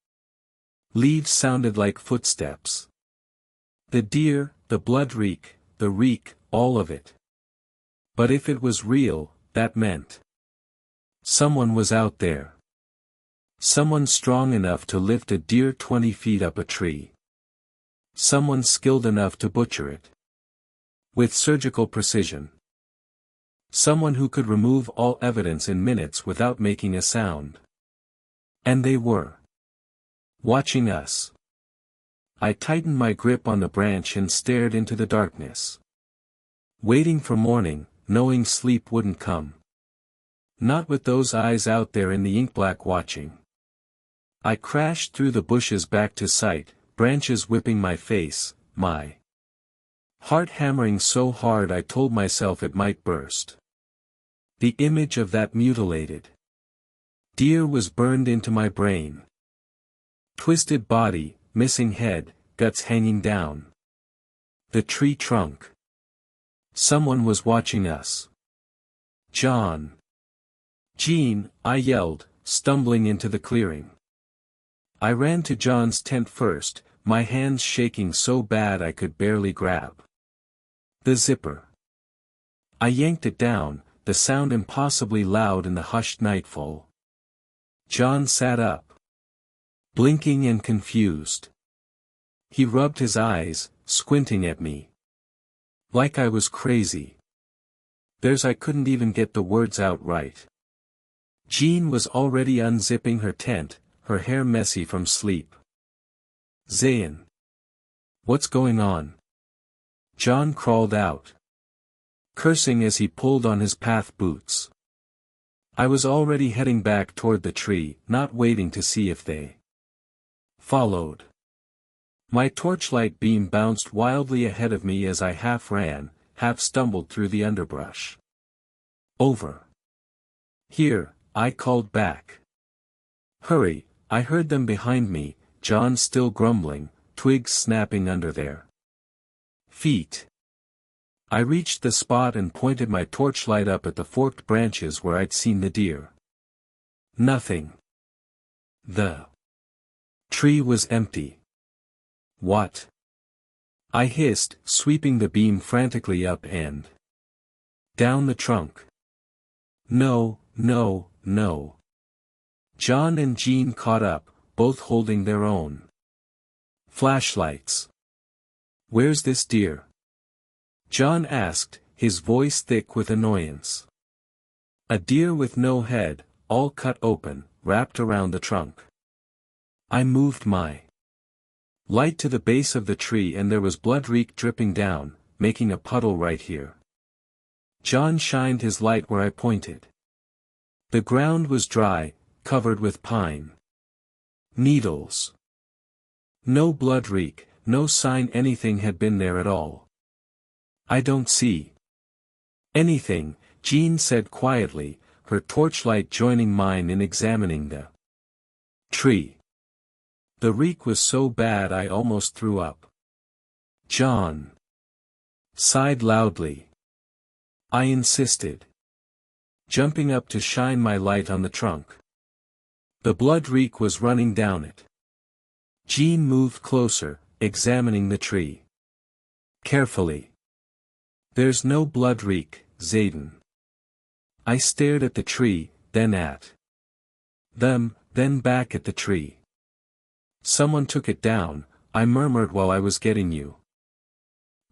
leaves sounded like footsteps. The deer, the blood reek, the reek, all of it. But if it was real, that meant someone was out there. Someone strong enough to lift a deer 20 feet up a tree. Someone skilled enough to butcher it with surgical precision. Someone who could remove all evidence in minutes without making a sound. And they were watching us. I tightened my grip on the branch and stared into the darkness, waiting for morning, knowing sleep wouldn't come. Not with those eyes out there in the inkblack watching. I crashed through the bushes back to sight, branches whipping my face, my heart hammering so hard I told myself it might burst. The image of that mutilated deer was burned into my brain. Twisted body, missing head, guts hanging down. The tree trunk. Someone was watching us. John. Jean, I yelled, stumbling into the clearing. I ran to John's tent first, my hands shaking so bad I could barely grab the zipper. I yanked it down, the sound impossibly loud in the hushed nightfall. John sat up. blinking and confused. He rubbed his eyes, squinting at me. Like I was crazy. I couldn't even get the words out right. Jean was already unzipping her tent, her hair messy from sleep. Zayn. What's going on? John crawled out, cursing as he pulled on his path boots. I was already heading back toward the tree, not waiting to see if they followed. My torchlight beam bounced wildly ahead of me as I half ran, half stumbled through the underbrush. Over. Here, I called back. Hurry, I heard them behind me, John still grumbling, twigs snapping under their feet. I reached the spot and pointed my torchlight up at the forked branches where I'd seen the deer. Nothing. The tree was empty. What? I hissed, sweeping the beam frantically up and down the trunk. No, no, no. John and Jean caught up, both holding their own flashlights. Where's this deer? John asked, his voice thick with annoyance. A deer with no head, all cut open, wrapped around the trunk. I moved my light to the base of the tree and there was blood reek dripping down, making a puddle right here. John shined his light where I pointed. The ground was dry, covered with pine needles. No blood reek, no sign anything had been there at all. I don't see anything, Jean said quietly, her torchlight joining mine in examining the tree. The reek was so bad I almost threw up. John sighed loudly. I insisted, jumping up to shine my light on the trunk. The blood reek was running down it. Jean moved closer, examining the tree carefully. There's no blood reek, Zayden. I stared at the tree, then at them, then back at the tree. Someone took it down, I murmured while I was getting you.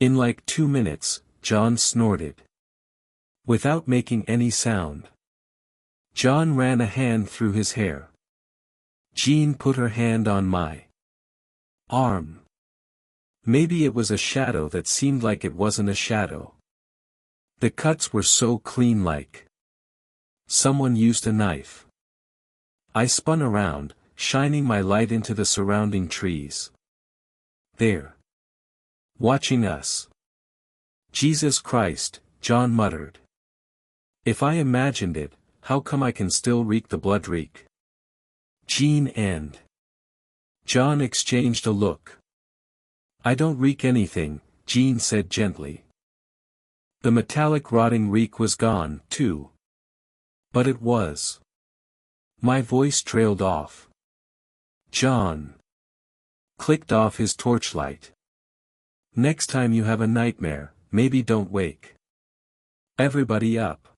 In like 2 minutes, John snorted. Without making any sound. John ran a hand through his hair. Jean put her hand on my arm. Maybe it was a shadow that seemed like it wasn't a shadow. The cuts were so clean, like someone used a knife. I spun around, shining my light into the surrounding trees. There. Watching us. Jesus Christ, John muttered. If I imagined it, how come I can still reek the blood reek? Jean and John exchanged a look. I don't reek anything, Jean said gently. The metallic rotting reek was gone, too. But it was. My voice trailed off. John clicked off his torchlight. Next time you have a nightmare, maybe don't wake everybody up.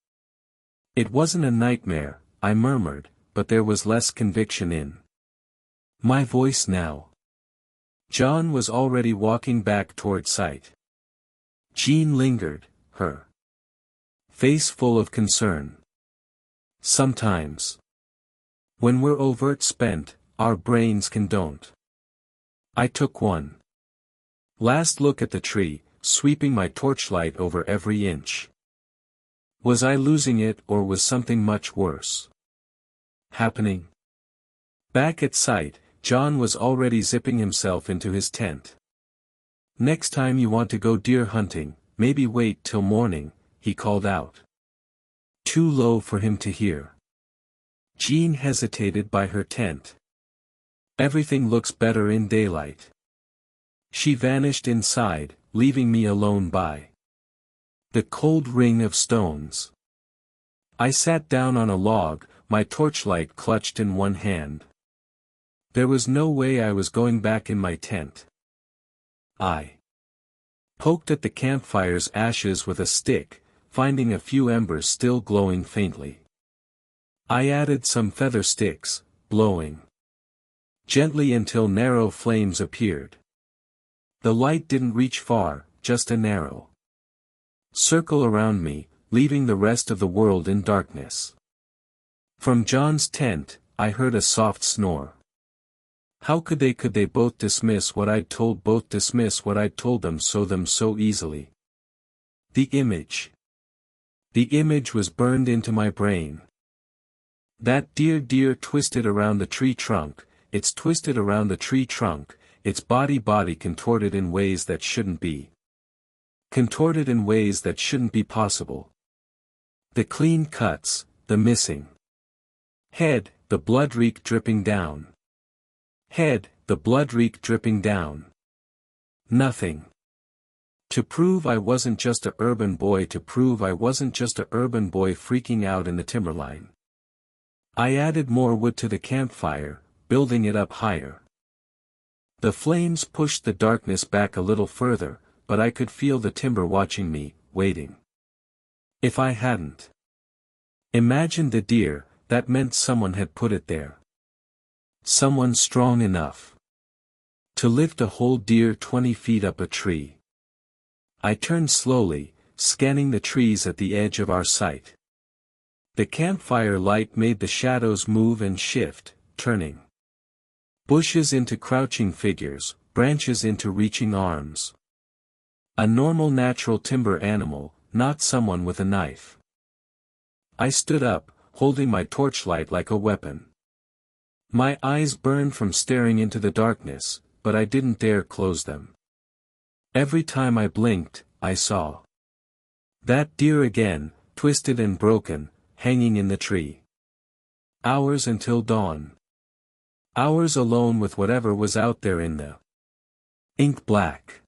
It wasn't a nightmare, I murmured, but there was less conviction in my voice now. John was already walking back toward sight. Jean lingered, her face full of concern. Sometimes, when we're overt spent, our brains can don't. I took one last look at the tree, sweeping my torchlight over every inch. Was I losing it or was something much worse happening? Back at sight, John was already zipping himself into his tent. Next time you want to go deer hunting, maybe wait till morning, he called out. Too low for him to hear. Jean hesitated by her tent. Everything looks better in daylight. She vanished inside, leaving me alone by the cold ring of stones. I sat down on a log, my torchlight clutched in one hand. There was no way I was going back in my tent. I poked at the campfire's ashes with a stick, finding a few embers still glowing faintly. I added some feather sticks, blowing gently until narrow flames appeared. The light didn't reach far, just a narrow circle around me, leaving the rest of the world in darkness. From John's tent, I heard a soft snore. How could they both dismiss what I'd told them so easily? The image was burned into my brain. That deer twisted around the tree trunk, it's twisted around the tree trunk, its body contorted in ways that shouldn't be. Contorted in ways that shouldn't be possible. The clean cuts, the missing head, the blood reek dripping down. Head, the blood reek dripping down. Nothing. To prove I wasn't just a urban boy freaking out in the timberline. I added more wood to the campfire, building it up higher. The flames pushed the darkness back a little further, but I could feel the timber watching me, waiting. If I hadn't imagined the deer, that meant someone had put it there. Someone strong enough to lift a whole deer 20 feet up a tree. I turned slowly, scanning the trees at the edge of our site. The campfire light made the shadows move and shift, turning bushes into crouching figures, branches into reaching arms. A normal natural timber animal, not someone with a knife. I stood up, holding my torchlight like a weapon. My eyes burned from staring into the darkness, but I didn't dare close them. Every time I blinked, I saw that deer again, twisted and broken, hanging in the tree. Hours until dawn. Hours alone with whatever was out there in the ink black.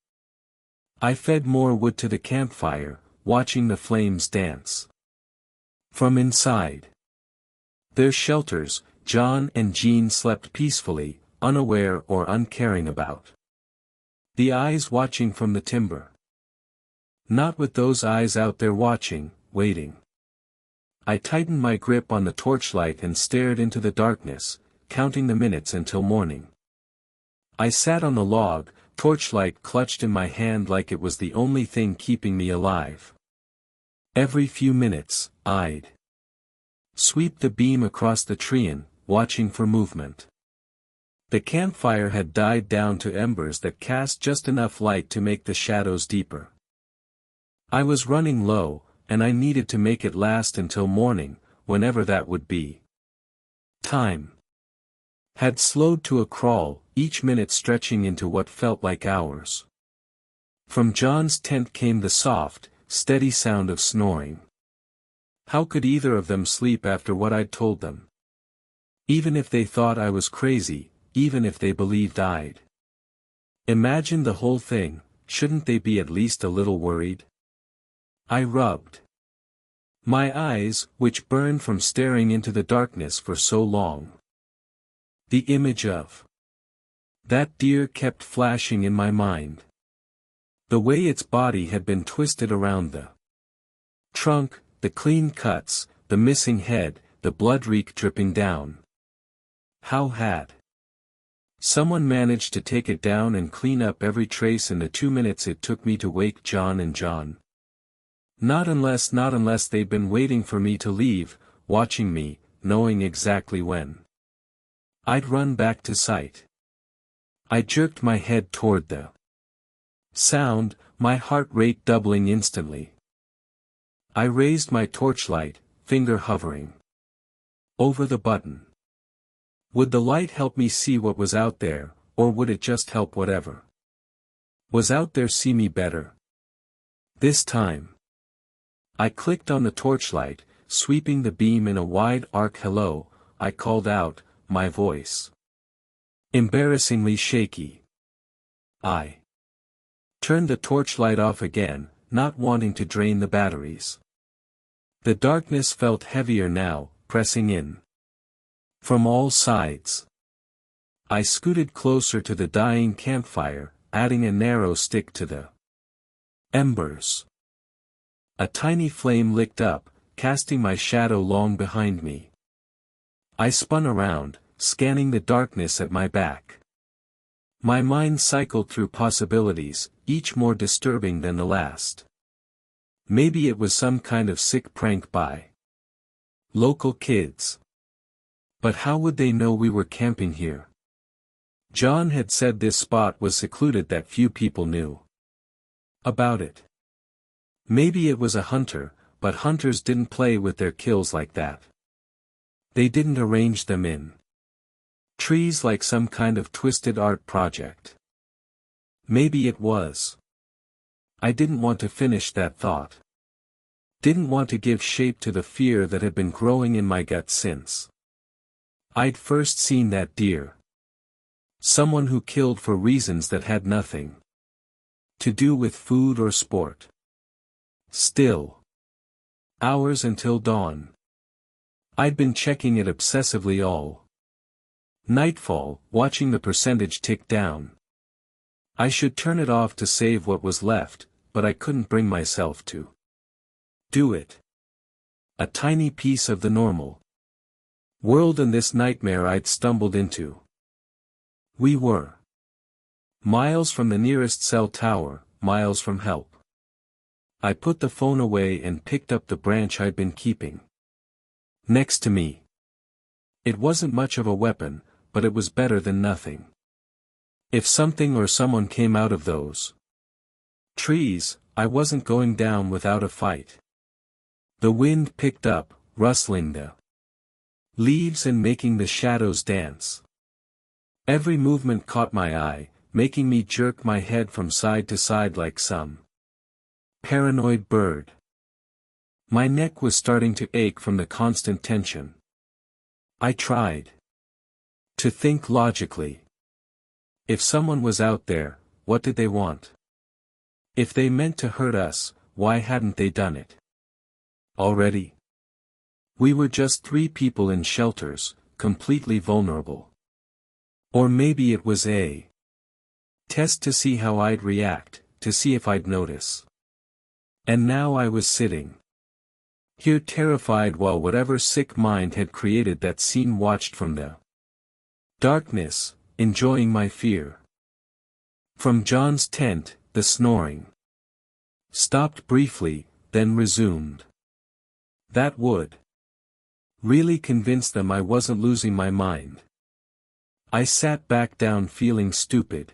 I fed more wood to the campfire, watching the flames dance. From inside their shelters, John and Jean slept peacefully, unaware or uncaring about the eyes watching from the timber. Not with those eyes out there watching, waiting. I tightened my grip on the torchlight and stared into the darkness, counting the minutes until morning. I sat on the log, torchlight clutched in my hand like it was the only thing keeping me alive. Every few minutes, I'd sweep the beam across the tree, watching for movement. The campfire had died down to embers that cast just enough light to make the shadows deeper. I was running low, and I needed to make it last until morning, whenever that would be. Time had slowed to a crawl, each minute stretching into what felt like hours. From John's tent came the soft, steady sound of snoring. How could either of them sleep after what I'd told them? Even if they thought I was crazy, even if they believed I'd imagined the whole thing, shouldn't they be at least a little worried? I rubbed my eyes, which burned from staring into the darkness for so long. The image of that deer kept flashing in my mind. The way its body had been twisted around the trunk, the clean cuts, the missing head, the blood reek dripping down. How had someone managed to take it down and clean up every trace in the 2 minutes it took me to wake John and John? Not unless they'd been waiting for me to leave, watching me, knowing exactly when I'd run back to sight. I jerked my head toward the sound, my heart rate doubling instantly. I raised my torchlight, finger hovering over the button. Would the light help me see what was out there, or would it just help whatever was out there see me better? This time I clicked on the torchlight, sweeping the beam in a wide arc. Hello, I called out, my voice embarrassingly shaky. I turned the torchlight off again, not wanting to drain the batteries. The darkness felt heavier now, pressing in from all sides. I scooted closer to the dying campfire, adding a narrow stick to the embers. A tiny flame licked up, casting my shadow long behind me. I spun around, scanning the darkness at my back. My mind cycled through possibilities, each more disturbing than the last. Maybe it was some kind of sick prank by local kids. But how would they know we were camping here? John had said this spot was secluded, that few people knew about it. Maybe it was a hunter, but hunters didn't play with their kills like that. They didn't arrange them in trees like some kind of twisted art project. Maybe it was. I didn't want to finish that thought. Didn't want to give shape to the fear that had been growing in my gut since I'd first seen that deer. Someone who killed for reasons that had nothing to do with food or sport. Still. Hours until dawn. I'd been checking it obsessively all nightfall, watching the percentage tick down. I should turn it off to save what was left, but I couldn't bring myself to do it. A tiny piece of the normal world and this nightmare I'd stumbled into. We were miles from the nearest cell tower, miles from help. I put the phone away and picked up the branch I'd been keeping next to me. It wasn't much of a weapon, but it was better than nothing. If something or someone came out of those trees, I wasn't going down without a fight. The wind picked up, rustling the leaves and making the shadows dance. Every movement caught my eye, making me jerk my head from side to side like some paranoid bird. My neck was starting to ache from the constant tension. I tried to think logically. If someone was out there, what did they want? If they meant to hurt us, why hadn't they done it already? We were just 3 people in shelters, completely vulnerable. Or maybe it was a test to see how I'd react, to see if I'd notice. And now I was sitting here terrified while whatever sick mind had created that scene watched from the darkness, enjoying my fear. From John's tent, the snoring stopped briefly, then resumed. That would really convince them I wasn't losing my mind. I sat back down feeling stupid.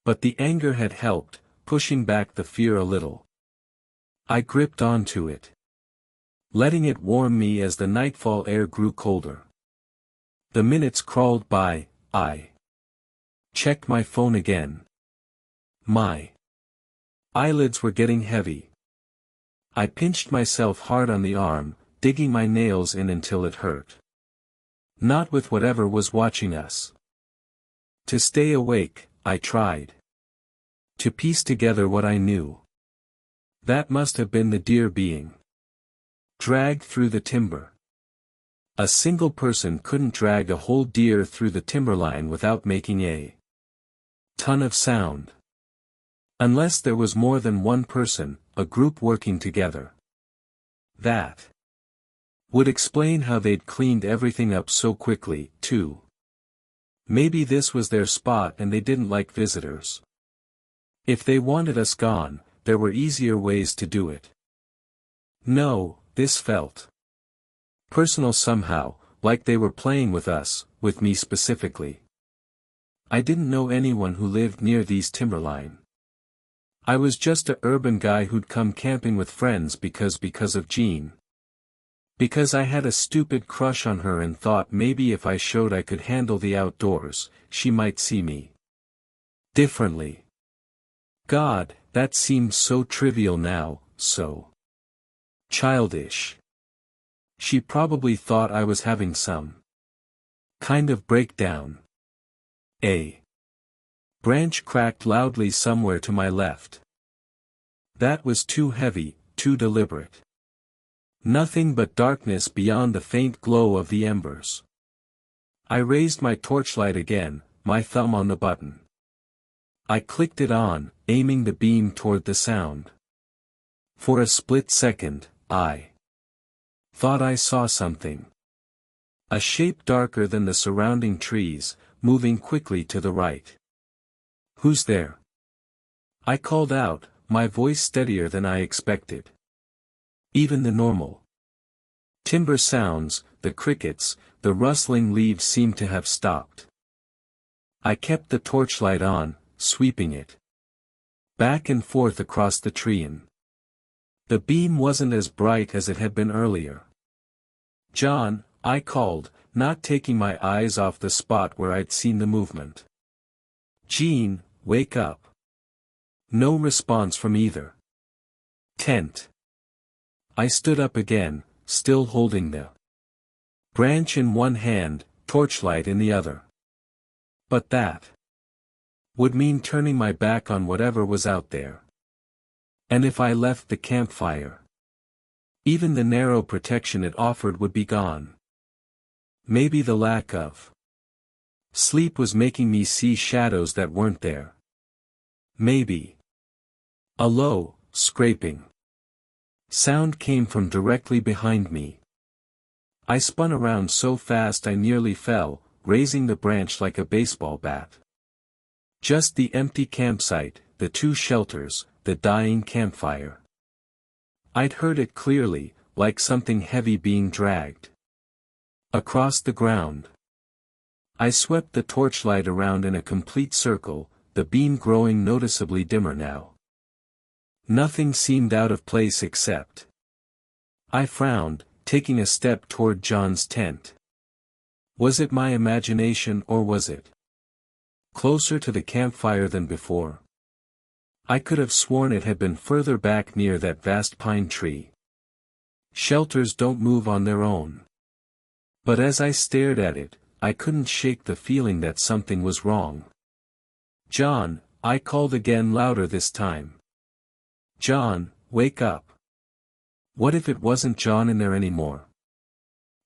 But the anger had helped, pushing back the fear a little. I gripped onto it, letting it warm me as the nightfall air grew colder. The minutes crawled by. I checked my phone again. My eyelids were getting heavy. I pinched myself hard on the arm, digging my nails in until it hurt. Not with whatever was watching us. To stay awake, I tried to piece together what I knew. That must have been the deer being dragged through the timber. A single person couldn't drag a whole deer through the timberline without making a ton of sound. Unless there was more than one person, a group working together. That would explain how they'd cleaned everything up so quickly, too. Maybe this was their spot and they didn't like visitors. If they wanted us gone, there were easier ways to do it. No, this felt personal somehow, like they were playing with us, with me specifically. I didn't know anyone who lived near these timberline. I was just a urban guy who'd come camping with friends because of Jean. Because I had a stupid crush on her and thought maybe if I showed I could handle the outdoors, she might see me differently. God, that seemed so trivial now, so childish. She probably thought I was having some kind of breakdown. A branch cracked loudly somewhere to my left. That was too heavy, too deliberate. Nothing but darkness beyond the faint glow of the embers. I raised my torchlight again, my thumb on the button. I clicked it on, aiming the beam toward the sound. For a split second, I thought I saw something. A shape darker than the surrounding trees, moving quickly to the right. "Who's there?" I called out, my voice steadier than I expected. Even the normal timber sounds, the crickets, the rustling leaves seemed to have stopped. I kept the torchlight on, sweeping it back and forth across the tree. The beam wasn't as bright as it had been earlier. "John," I called, not taking my eyes off the spot where I'd seen the movement. "Jean, wake up." No response from either tent. I stood up again, still holding the branch in one hand, torchlight in the other. But that would mean turning my back on whatever was out there. And if I left the campfire, even the narrow protection it offered would be gone. Maybe the lack of sleep was making me see shadows that weren't there. Maybe. A low, scraping sound came from directly behind me. I spun around so fast I nearly fell, raising the branch like a baseball bat. Just the empty campsite, the two shelters, the dying campfire. I'd heard it clearly, like something heavy being dragged across the ground. I swept the torchlight around in a complete circle, the beam growing noticeably dimmer now. Nothing seemed out of place except. I frowned, taking a step toward John's tent. Was it my imagination or was it closer to the campfire than before? I could have sworn it had been further back near that vast pine tree. Shelters don't move on their own. But as I stared at it, I couldn't shake the feeling that something was wrong. "John," I called again, louder this time. "John, wake up." What if it wasn't John in there anymore?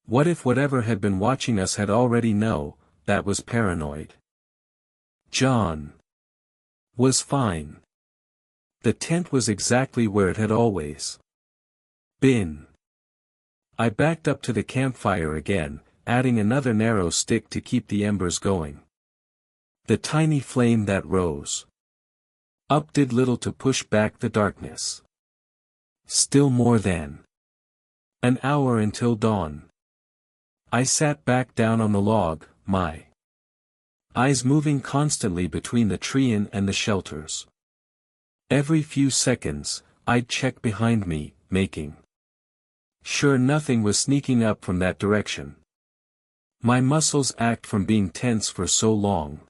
What if whatever had been watching us had already known that was paranoid? John was fine. The tent was exactly where it had always been. I backed up to the campfire again, adding another narrow stick to keep the embers going. The tiny flame that rose up did little to push back the darkness. Still more than an hour until dawn. I sat back down on the log, my eyes moving constantly between the tree and the shelters. Every few seconds, I'd check behind me, making sure nothing was sneaking up from that direction. My muscles ached from being tense for so long.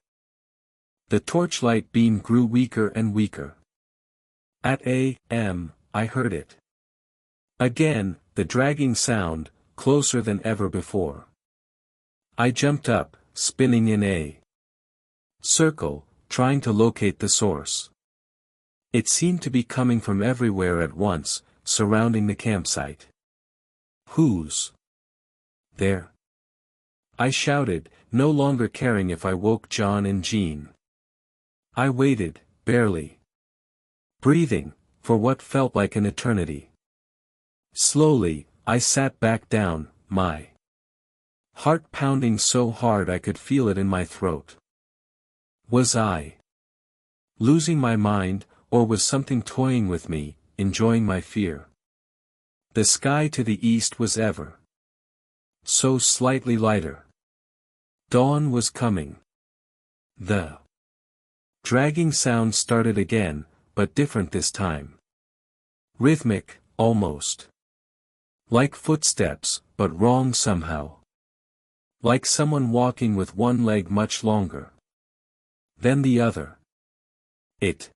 The torchlight beam grew weaker and weaker. At a.m., I heard it. Again, the dragging sound, closer than ever before. I jumped up, spinning in a circle, trying to locate the source. It seemed to be coming from everywhere at once, surrounding the campsite. "Who's there?" I shouted, no longer caring if I woke John and Jean. I waited, barely breathing, for what felt like an eternity. Slowly, I sat back down, my heart pounding so hard I could feel it in my throat. Was I losing my mind, or was something toying with me, enjoying my fear? The sky to the east was ever so slightly lighter. Dawn was coming. The dragging sound started again, but different this time. Rhythmic, almost. Like footsteps, but wrong somehow. Like someone walking with one leg much longer than the other. It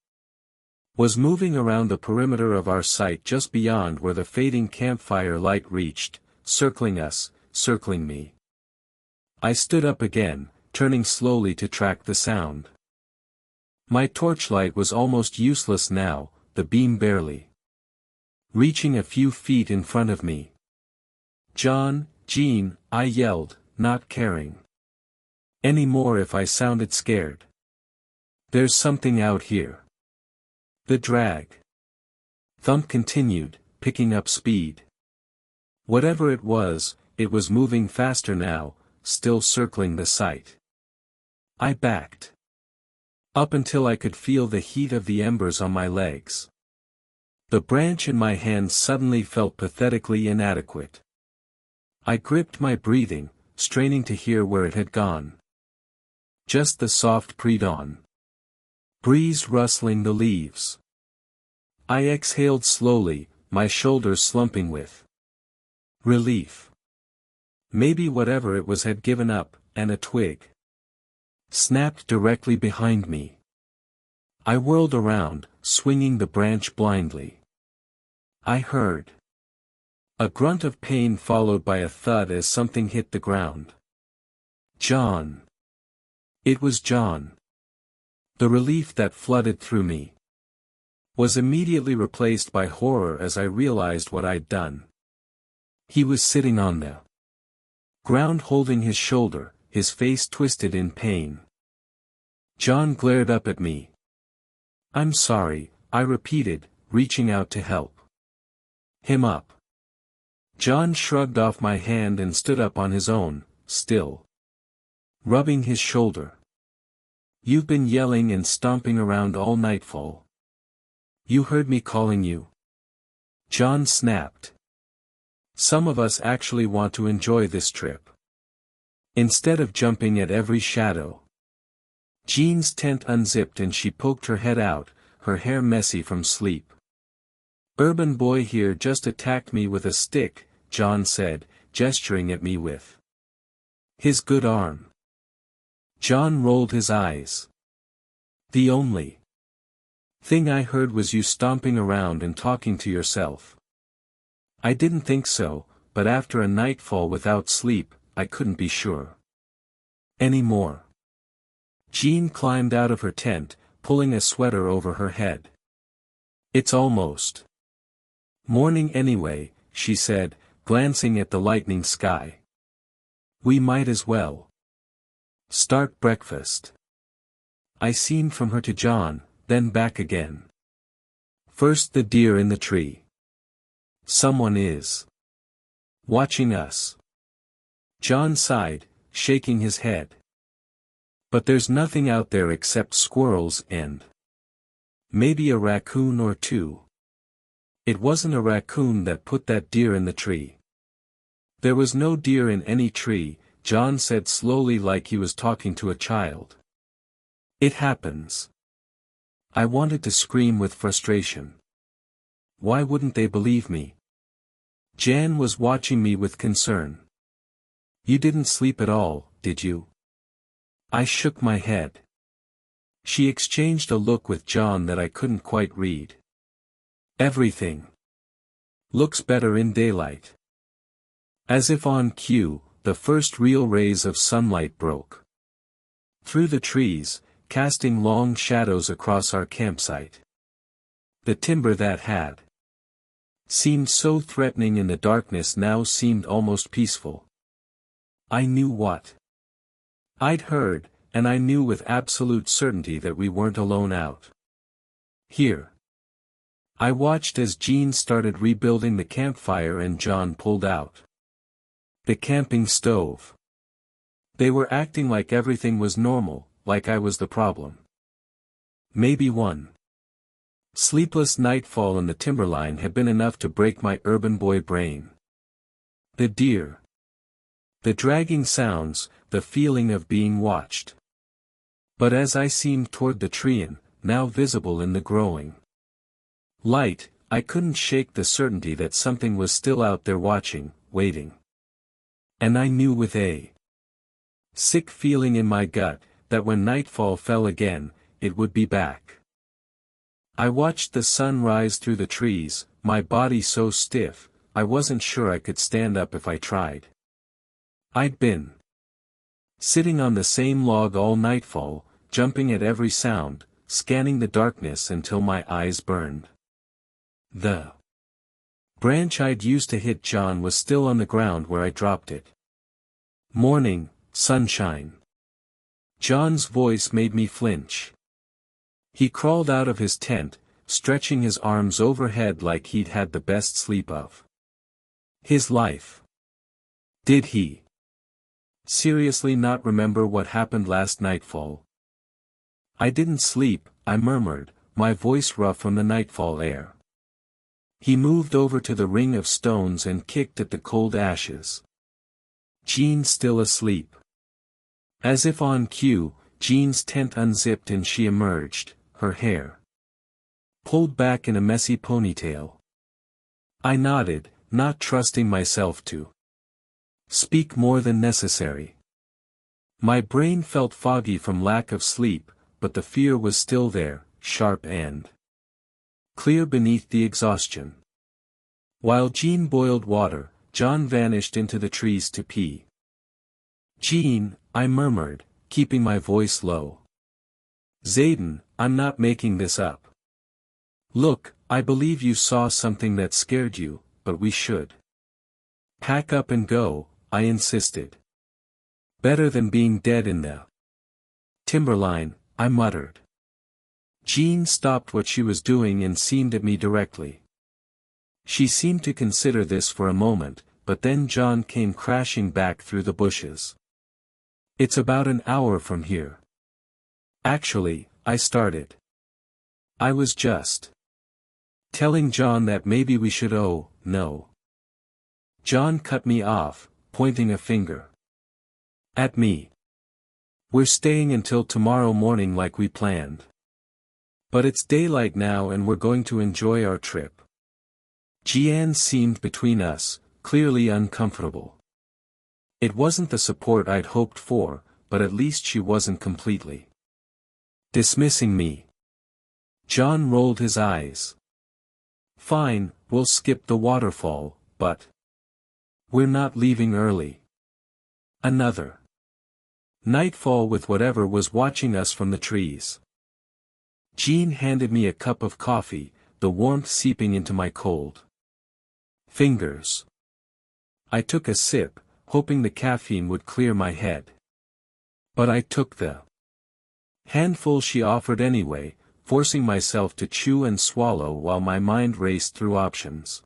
was moving around the perimeter of our site just beyond where the fading campfire light reached, circling us, circling me. I stood up again, turning slowly to track the sound. My torchlight was almost useless now, the beam barely reaching a few feet in front of me. "John, Jean," I yelled, not caring any more if I sounded scared. "There's something out here." The drag thump continued, picking up speed. Whatever it was it was moving faster now, still circling the site. I backed up until I could feel the heat of the embers on my legs. The branch in my hand suddenly felt pathetically inadequate. I gripped my breathing, straining to hear where it had gone. Just the soft pre-dawn breeze rustling the leaves. I exhaled slowly, my shoulders slumping with relief. Maybe whatever it was had given up, and a twig snapped directly behind me. I whirled around, swinging the branch blindly. I heard a grunt of pain followed by a thud as something hit the ground. John. It was John. The relief that flooded through me was immediately replaced by horror as I realized what I'd done. He was sitting on the ground holding his shoulder, his face twisted in pain. John glared up at me. "I'm sorry," I repeated, reaching out to help him up. John shrugged off my hand and stood up on his own, still rubbing his shoulder. "You've been yelling and stomping around all nightfall. You heard me calling you," John snapped. "Some of us actually want to enjoy this trip, instead of jumping at every shadow." Jean's tent unzipped and she poked her head out, her hair messy from sleep. "Urban boy here just attacked me with a stick," John said, gesturing at me with his good arm. John rolled his eyes. "The only thing I heard was you stomping around and talking to yourself." I didn't think so, but after a nightfall without sleep, I couldn't be sure anymore. Jean climbed out of her tent, pulling a sweater over her head. "It's almost morning anyway," she said, glancing at the lightning sky. "We might as well start breakfast." I seemed from her to John, then back again. "First the deer in the tree. Someone is watching us." John sighed, shaking his head. "But there's nothing out there except squirrels and maybe a raccoon or two." "It wasn't a raccoon that put that deer in the tree." "There was no deer in any tree," John said slowly like he was talking to a child. "It happens." I wanted to scream with frustration. Why wouldn't they believe me? Jan was watching me with concern. "You didn't sleep at all, did you?" I shook my head. She exchanged a look with John that I couldn't quite read. "Everything looks better in daylight." As if on cue, the first real rays of sunlight broke through the trees, casting long shadows across our campsite. The timber that had seemed so threatening in the darkness now seemed almost peaceful. I knew what I'd heard, and I knew with absolute certainty that we weren't alone out here. I watched as Jean started rebuilding the campfire and John pulled out the camping stove. They were acting like everything was normal, like I was the problem. Maybe one sleepless nightfall in the timberline had been enough to break my urban boy brain. The deer. The dragging sounds, the feeling of being watched. But as I seemed toward the tree now visible in the growing light, I couldn't shake the certainty that something was still out there watching, waiting. And I knew with a sick feeling in my gut, that when nightfall fell again, it would be back. I watched the sun rise through the trees, my body so stiff, I wasn't sure I could stand up if I tried. I'd been sitting on the same log all nightfall, jumping at every sound, scanning the darkness until my eyes burned. The branch I'd used to hit John was still on the ground where I dropped it. "Morning, sunshine." John's voice made me flinch. He crawled out of his tent, stretching his arms overhead like he'd had the best sleep of his life. Did he seriously not remember what happened last nightfall? I didn't sleep, I murmured, my voice rough from the nightfall air. He moved over to the ring of stones and kicked at the cold ashes. Jean still asleep. As if on cue, Jean's tent unzipped and she emerged, her hair pulled back in a messy ponytail. I nodded, not trusting myself to speak more than necessary. My brain felt foggy from lack of sleep, but the fear was still there, sharp and clear beneath the exhaustion. While Jean boiled water, John vanished into the trees to pee. Jean, I murmured, keeping my voice low. Zayden, I'm not making this up. Look, I believe you saw something that scared you, but we should pack up and go, I insisted. Better than being dead in the timberline, I muttered. Jean stopped what she was doing and seemed at me directly. She seemed to consider this for a moment, but then John came crashing back through the bushes. It's about an hour from here. Actually, I started. I was just telling John that maybe we should. Oh, no. John cut me off, pointing a finger at me. We're staying until tomorrow morning like we planned. But it's daylight now and we're going to enjoy our trip. Jeanne seemed between us, clearly uncomfortable. It wasn't the support I'd hoped for, but at least she wasn't completely dismissing me. John rolled his eyes. Fine, we'll skip the waterfall, but we're not leaving early. Another nightfall with whatever was watching us from the trees. Jean handed me a cup of coffee, the warmth seeping into my cold fingers. I took a sip, hoping the caffeine would clear my head. But I took the handful she offered anyway, forcing myself to chew and swallow while my mind raced through options.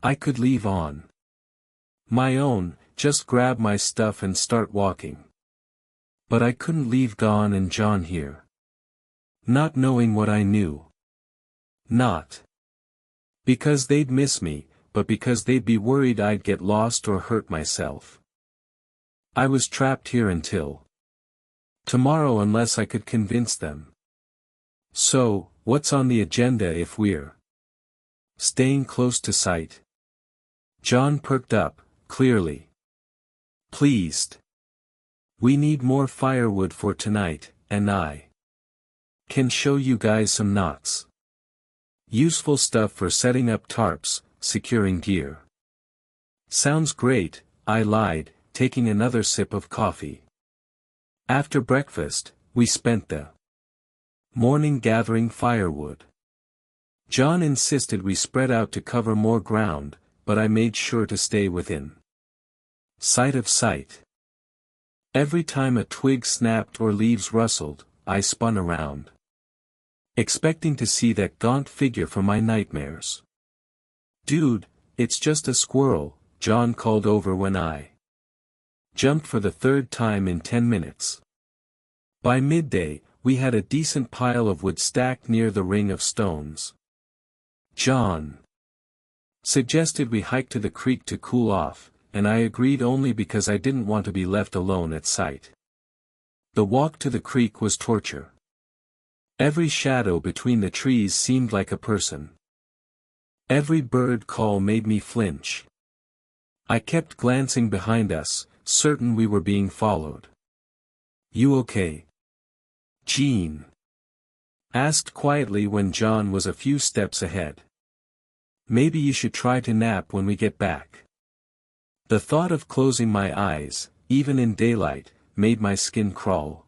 I could leave on my own, just grab my stuff and start walking. But I couldn't leave Dawn and John here. Not knowing what I knew. Not because they'd miss me, but because they'd be worried I'd get lost or hurt myself. I was trapped here until tomorrow unless I could convince them. So, what's on the agenda if we're staying close to sight? John perked up, clearly pleased. We need more firewood for tonight, and I can show you guys some knots. Useful stuff for setting up tarps, securing gear. Sounds great, I lied, taking another sip of coffee. After breakfast, we spent the morning gathering firewood. John insisted we spread out to cover more ground, but I made sure to stay within sight of sight. Every time a twig snapped or leaves rustled, I spun around, expecting to see that gaunt figure from my nightmares. Dude, it's just a squirrel, John called over when I jumped for the third time in 10 minutes. By midday, we had a decent pile of wood stacked near the ring of stones. John suggested we hike to the creek to cool off, and I agreed only because I didn't want to be left alone at sight. The walk to the creek was torture. Every shadow between the trees seemed like a person. Every bird call made me flinch. I kept glancing behind us, certain we were being followed. You okay? Jean asked quietly when John was a few steps ahead. Maybe you should try to nap when we get back. The thought of closing my eyes, even in daylight, made my skin crawl.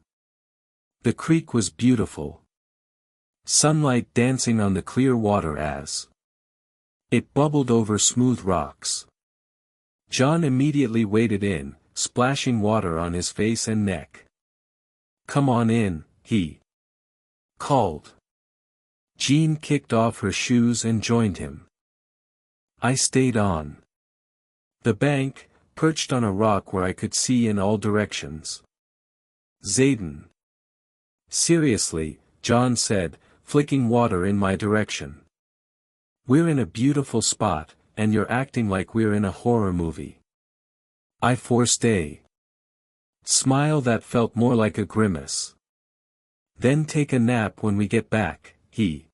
The creek was beautiful. Sunlight dancing on the clear water as it bubbled over smooth rocks. John immediately waded in, splashing water on his face and neck. Come on in, he called. Jean kicked off her shoes and joined him. I stayed on the bank, perched on a rock where I could see in all directions. Zayden. Seriously, John said, flicking water in my direction. We're in a beautiful spot, and you're acting like we're in a horror movie. I forced a smile that felt more like a grimace. Then take a nap when we get back, he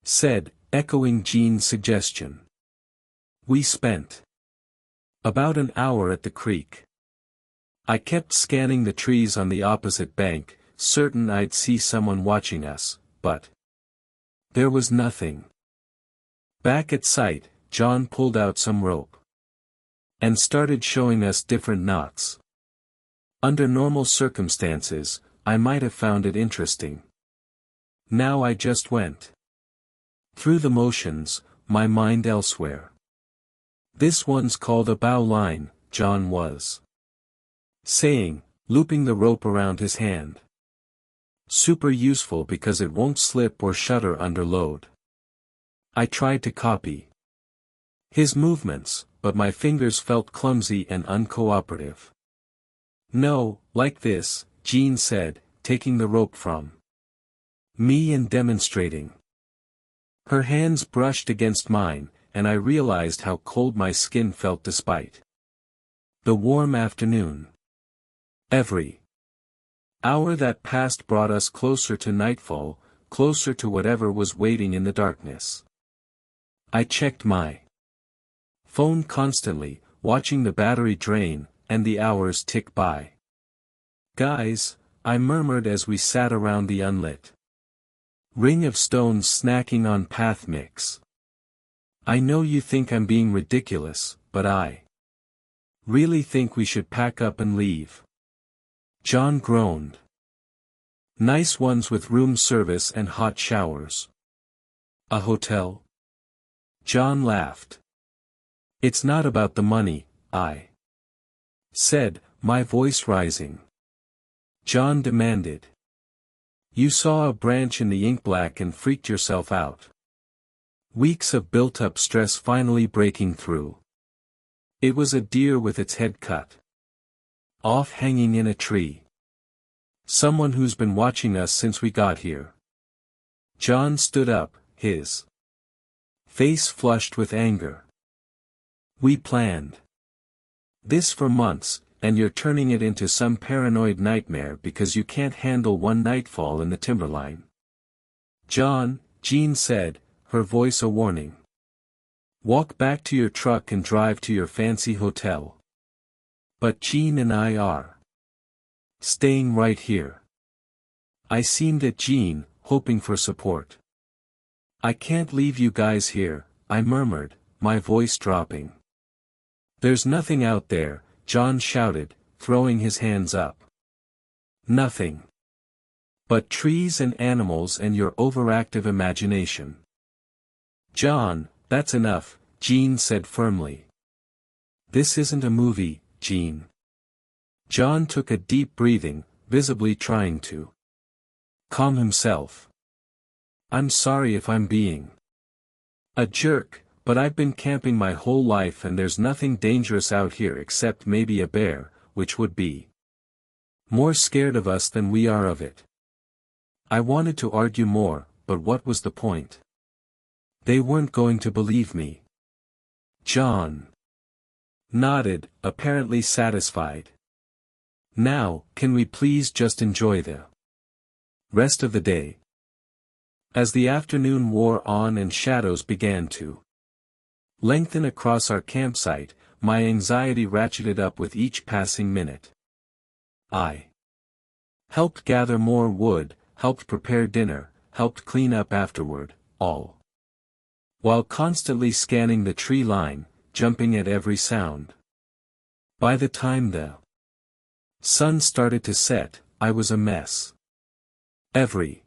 said, echoing Jean's suggestion. We spent about an hour at the creek. I kept scanning the trees on the opposite bank, certain I'd see someone watching us, but there was nothing. Back at sight, John pulled out some rope and started showing us different knots. Under normal circumstances, I might have found it interesting. Now I just went through the motions, my mind elsewhere. This one's called a bow line, John was saying, looping the rope around his hand. Super useful because it won't slip or shudder under load. I tried to copy his movements, but my fingers felt clumsy and uncooperative. No, like this, Jean said, taking the rope from me and demonstrating. Her hands brushed against mine, and I realized how cold my skin felt despite the warm afternoon. Every hour that passed brought us closer to nightfall, closer to whatever was waiting in the darkness. I checked my phone constantly, watching the battery drain, and the hours tick by. Guys, I murmured as we sat around the unlit ring of stones snacking on path mix. I know you think I'm being ridiculous, but I really think we should pack up and leave. John groaned. Nice ones with room service and hot showers. A hotel? John laughed. It's not about the money, I said, my voice rising. John demanded. You saw a branch in the ink black and freaked yourself out. Weeks of built-up stress finally breaking through. It was a deer with its head cut off hanging in a tree. Someone who's been watching us since we got here. John stood up, his face flushed with anger. We planned this for months, and you're turning it into some paranoid nightmare because you can't handle one nightfall in the timberline. John, Jean said, her voice a warning. Walk back to your truck and drive to your fancy hotel. But Jean and I are staying right here. I seemed at Jean, hoping for support. I can't leave you guys here, I murmured, my voice dropping. There's nothing out there, John shouted, throwing his hands up. Nothing. But trees and animals and your overactive imagination. John, that's enough, Jean said firmly. This isn't a movie, Jean. John took a deep breathing, visibly trying to calm himself. I'm sorry if I'm being a jerk, but I've been camping my whole life and there's nothing dangerous out here except maybe a bear, which would be more scared of us than we are of it. I wanted to argue more, but what was the point? They weren't going to believe me. John nodded, apparently satisfied. Now, can we please just enjoy the rest of the day? As the afternoon wore on and shadows began to lengthen across our campsite, my anxiety ratcheted up with each passing minute. I helped gather more wood, helped prepare dinner, helped clean up afterward, all while constantly scanning the tree line, jumping at every sound. By the time the sun started to set, I was a mess. Every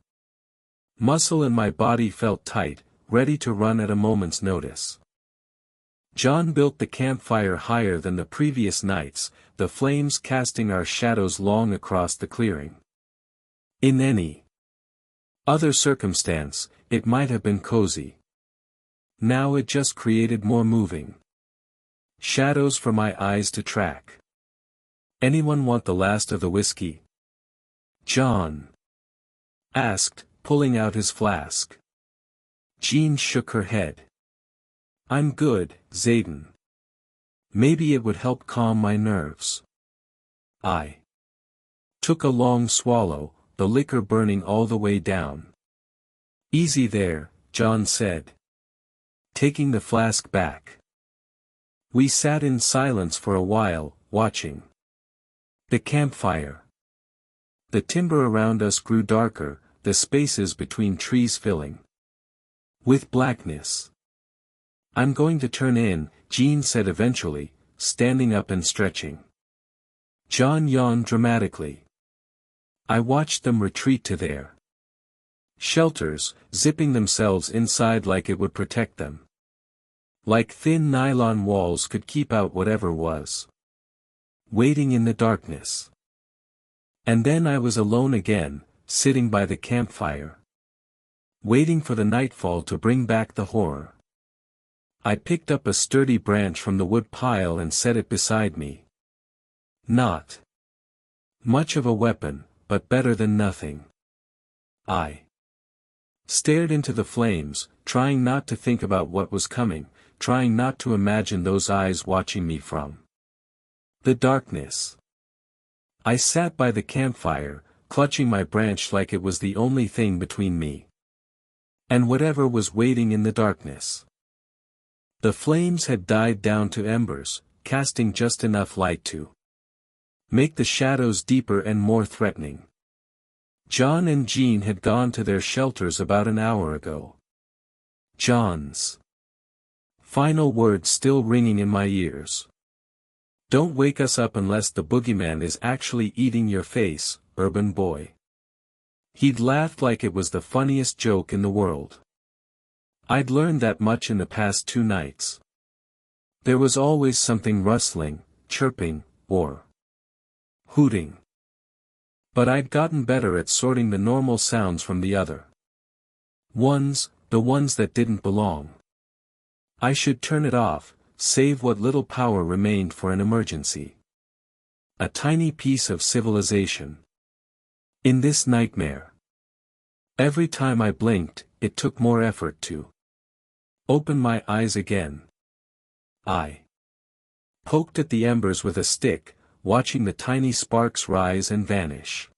muscle in my body felt tight, ready to run at a moment's notice. John built the campfire higher than the previous nights, the flames casting our shadows long across the clearing. In any other circumstance, it might have been cozy. Now it just created more moving Shadows for my eyes to track. Anyone want the last of the whiskey? John asked, pulling out his flask. Jean shook her head. I'm good, Zayden. Maybe it would help calm my nerves. I took a long swallow, the liquor burning all the way down. Easy there, John said, taking the flask back. We sat in silence for a while, watching the campfire. The timber around us grew darker, the spaces between trees filling with blackness. I'm going to turn in, Jean said eventually, standing up and stretching. John yawned dramatically. I watched them retreat to their shelters, zipping themselves inside like it would protect them. Like thin nylon walls could keep out whatever was waiting in the darkness. And then I was alone again, sitting by the campfire, waiting for the nightfall to bring back the horror. I picked up a sturdy branch from the wood pile and set it beside me. Not much of a weapon, but better than nothing. I stared into the flames, trying not to think about what was coming, trying not to imagine those eyes watching me from the darkness. I sat by the campfire, clutching my branch like it was the only thing between me and whatever was waiting in the darkness. The flames had died down to embers, casting just enough light to make the shadows deeper and more threatening. John and Jean had gone to their shelters about an hour ago. John's final words still ringing in my ears. Don't wake us up unless the boogeyman is actually eating your face, urban boy. He'd laughed like it was the funniest joke in the world. I'd learned that much in the past 2 nights. There was always something rustling, chirping, or hooting. But I'd gotten better at sorting the normal sounds from the other ones, the ones that didn't belong. I should turn it off, save what little power remained for an emergency. A tiny piece of civilization. In this nightmare. Every time I blinked, it took more effort to open my eyes again. I poked at the embers with a stick, watching the tiny sparks rise and vanish.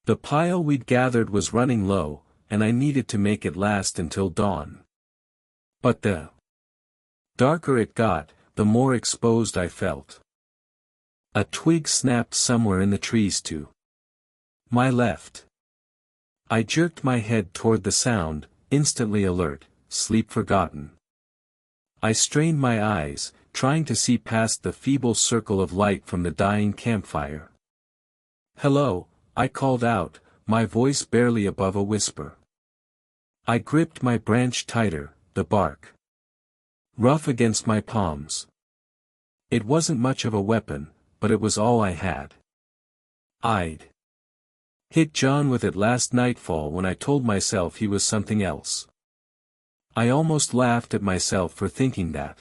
The pile we'd gathered was running low, and I needed to make it last until dawn. But the darker it got, the more exposed I felt. A twig snapped somewhere in the trees to my left. I jerked my head toward the sound, instantly alert, sleep forgotten. I strained my eyes, trying to see past the feeble circle of light from the dying campfire. Hello, I called out, my voice barely above a whisper. I gripped my branch tighter, the bark rough against my palms. It wasn't much of a weapon, but it was all I had. I'd hit John with it last nightfall when I told myself he was something else. I almost laughed at myself for thinking that.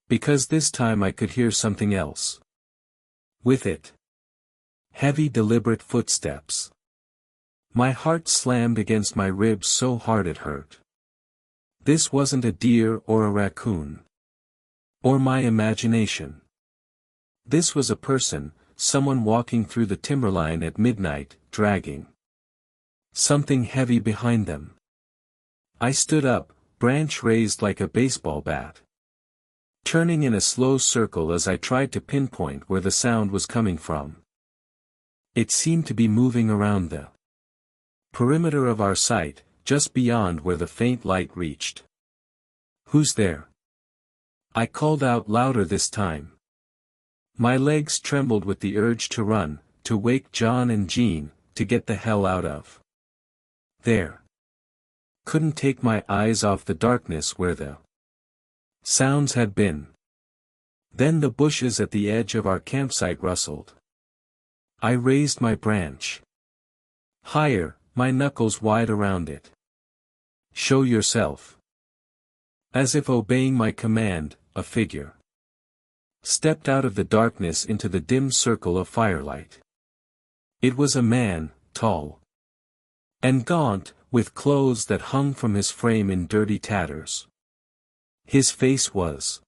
Because this time I could hear something else. With it. Heavy deliberate footsteps. My heart slammed against my ribs so hard it hurt. This wasn't a deer or a raccoon. Or my imagination. This was a person, someone walking through the timberline at midnight, dragging something heavy behind them. I stood up, branch raised like a baseball bat, turning in a slow circle as I tried to pinpoint where the sound was coming from. It seemed to be moving around the perimeter of our sight, just beyond where the faint light reached. Who's there? I called out louder this time. My legs trembled with the urge to run, to wake John and Jean, to get the hell out of there. Couldn't take my eyes off the darkness where the sounds had been. Then the bushes at the edge of our campsite rustled. I raised my branch higher, my knuckles wide around it. Show yourself. As if obeying my command, a figure stepped out of the darkness into the dim circle of firelight. It was a man, tall and gaunt, with clothes that hung from his frame in dirty tatters. His face was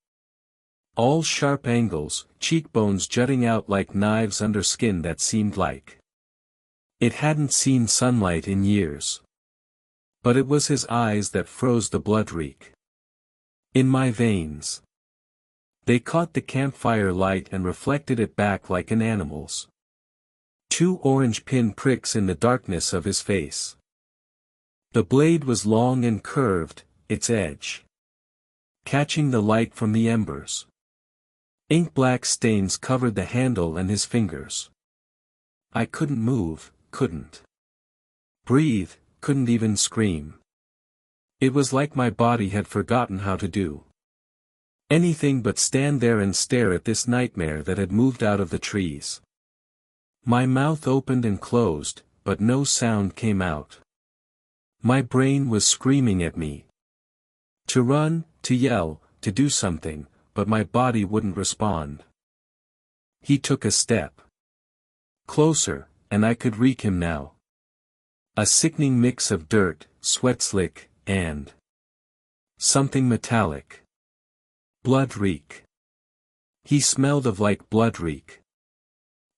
all sharp angles, cheekbones jutting out like knives under skin that seemed like it hadn't seen sunlight in years. But it was his eyes that froze the blood reek in my veins. They caught the campfire light and reflected it back like an animal's. 2 orange pin pricks in the darkness of his face. The blade was long and curved, its edge catching the light from the embers. Ink-black stains covered the handle and his fingers. I couldn't move, couldn't breathe, couldn't even scream. It was like my body had forgotten how to do anything but stand there and stare at this nightmare that had moved out of the trees. My mouth opened and closed, but no sound came out. My brain was screaming at me to run, to yell, to do something, but my body wouldn't respond. He took a step closer, and I could reek him now. A sickening mix of dirt, sweat slick, and something metallic. Blood reek. He smelled of like blood reek.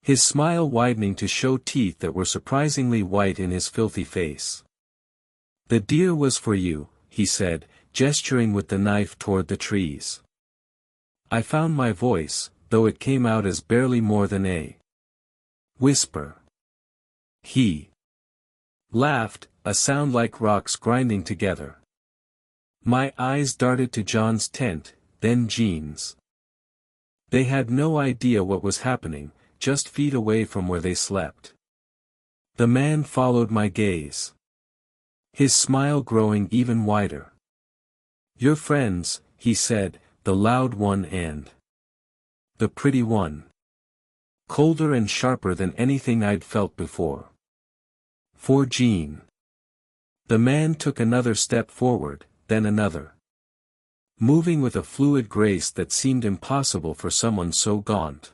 His smile widening to show teeth that were surprisingly white in his filthy face. The deer was for you, he said, gesturing with the knife toward the trees. I found my voice, though it came out as barely more than a whisper. He laughed, a sound like rocks grinding together. My eyes darted to John's tent, then Jean's. They had no idea what was happening, just feet away from where they slept. The man followed my gaze, his smile growing even wider. Your friends, he said, the loud one and the pretty one. Colder and sharper than anything I'd felt before. For Jean. The man took another step forward, then another. Moving with a fluid grace that seemed impossible for someone so gaunt.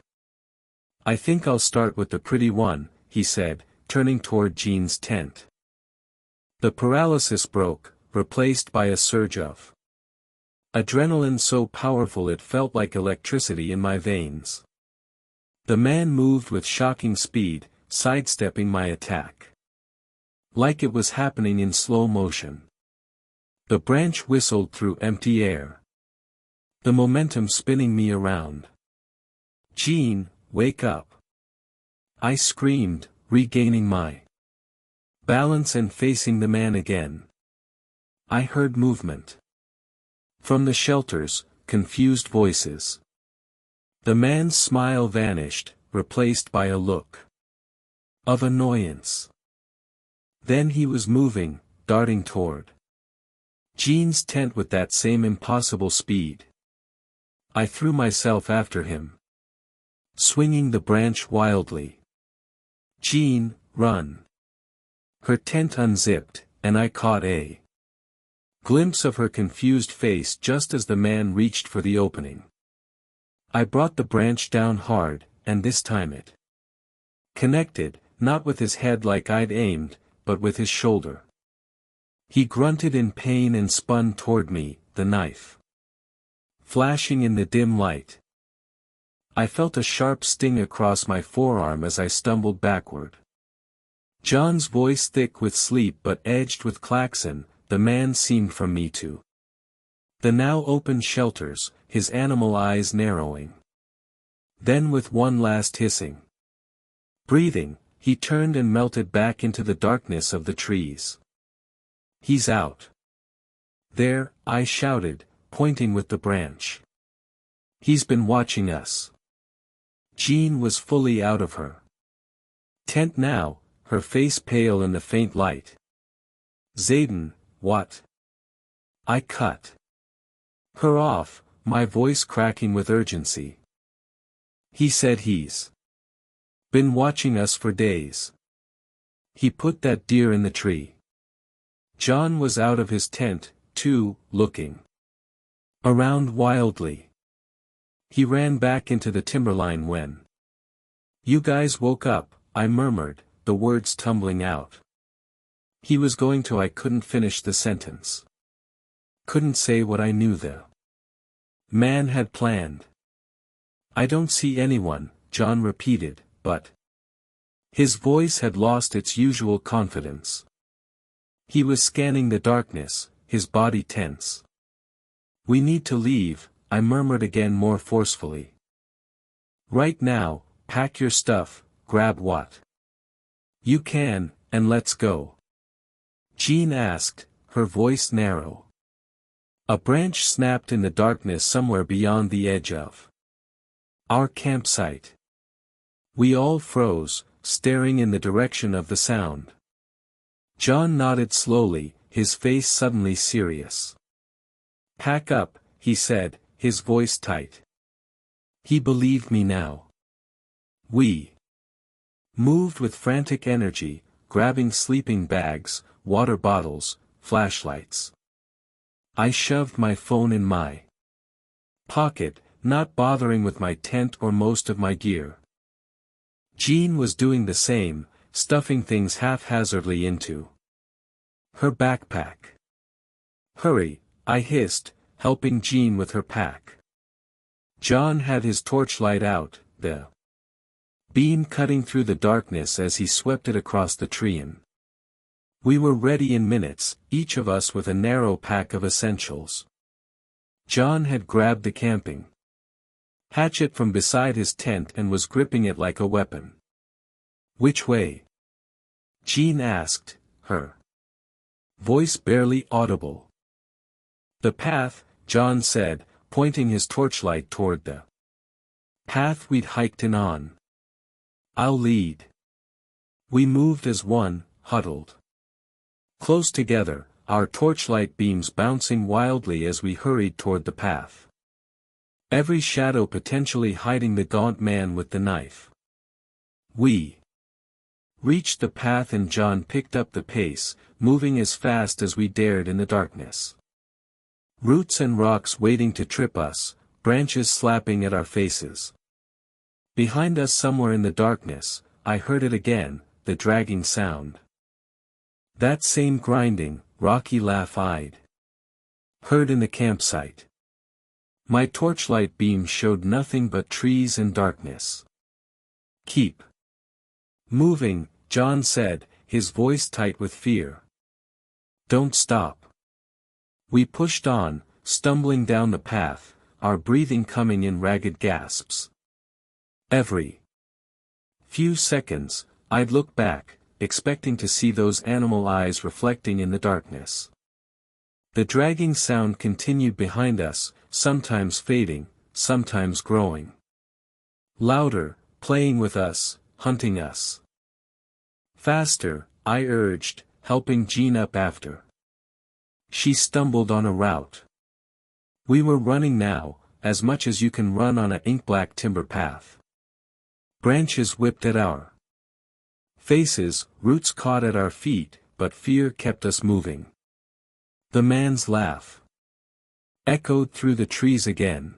I think I'll start with the pretty one, he said, turning toward Jean's tent. The paralysis broke, replaced by a surge of adrenaline so powerful it felt like electricity in my veins. The man moved with shocking speed, sidestepping my attack. Like it was happening in slow motion. The branch whistled through empty air. The momentum spinning me around. Jean, wake up. I screamed, regaining my balance and facing the man again. I heard movement. From the shelters, confused voices. The man's smile vanished, replaced by a look of annoyance. Then he was moving, darting toward Jean's tent with that same impossible speed. I threw myself after him, swinging the branch wildly. Jean, run. Her tent unzipped, and I caught a glimpse of her confused face just as the man reached for the opening. I brought the branch down hard, and this time it connected, not with his head like I'd aimed, but with his shoulder. He grunted in pain and spun toward me, the knife flashing in the dim light. I felt a sharp sting across my forearm as I stumbled backward. John's voice thick with sleep but edged with klaxon, the man seemed from me to the now open shelters, his animal eyes narrowing. Then with one last hissing breathing, he turned and melted back into the darkness of the trees. He's out there, I shouted, pointing with the branch. He's been watching us. Jean was fully out of her tent now, her face pale in the faint light. Zayden, what? I cut her off, my voice cracking with urgency. He said he's been watching us for days. He put that deer in the tree. John was out of his tent, too, looking around wildly. He ran back into the timberline when "You guys woke up," I murmured, the words tumbling out. He was going to. I couldn't finish the sentence. Couldn't say what I knew the man had planned. "I don't see anyone," John repeated, but his voice had lost its usual confidence. He was scanning the darkness, his body tense. "We need to leave," I murmured again more forcefully. "Right now, pack your stuff, grab what you can, and let's go." Jean asked, her voice narrow. A branch snapped in the darkness somewhere beyond the edge of our campsite. We all froze, staring in the direction of the sound. John nodded slowly, his face suddenly serious. "Pack up," he said, his voice tight. He believed me now. We moved with frantic energy, grabbing sleeping bags, water bottles, flashlights. I shoved my phone in my pocket, not bothering with my tent or most of my gear. Jean was doing the same, stuffing things haphazardly into her backpack. "Hurry," I hissed, helping Jean with her pack. John had his torchlight out, the beam cutting through the darkness as he swept it across the tree. We were ready in minutes, each of us with a narrow pack of essentials. John had grabbed the camping hatchet from beside his tent and was gripping it like a weapon. "Which way?" Jean asked, her voice barely audible. "The path," John said, pointing his torchlight toward the path we'd hiked in on. "I'll lead." We moved as one, huddled close together, our torchlight beams bouncing wildly as we hurried toward the path. Every shadow potentially hiding the gaunt man with the knife. We reached the path and John picked up the pace, moving as fast as we dared in the darkness. Roots and rocks waiting to trip us, branches slapping at our faces. Behind us somewhere in the darkness, I heard it again, the dragging sound. That same grinding, rocky laugh I'd heard in the campsite. My torchlight beam showed nothing but trees and darkness. "Keep moving," John said, his voice tight with fear. "Don't stop." We pushed on, stumbling down the path, our breathing coming in ragged gasps. Every few seconds, I'd look back, expecting to see those animal eyes reflecting in the darkness. The dragging sound continued behind us, sometimes fading, sometimes growing louder, playing with us, hunting us. "Faster," I urged, helping Jean up after. She stumbled on a route. We were running now, as much as you can run on an ink-black timber path. Branches whipped at our faces, roots caught at our feet, but fear kept us moving. The man's laugh echoed through the trees again.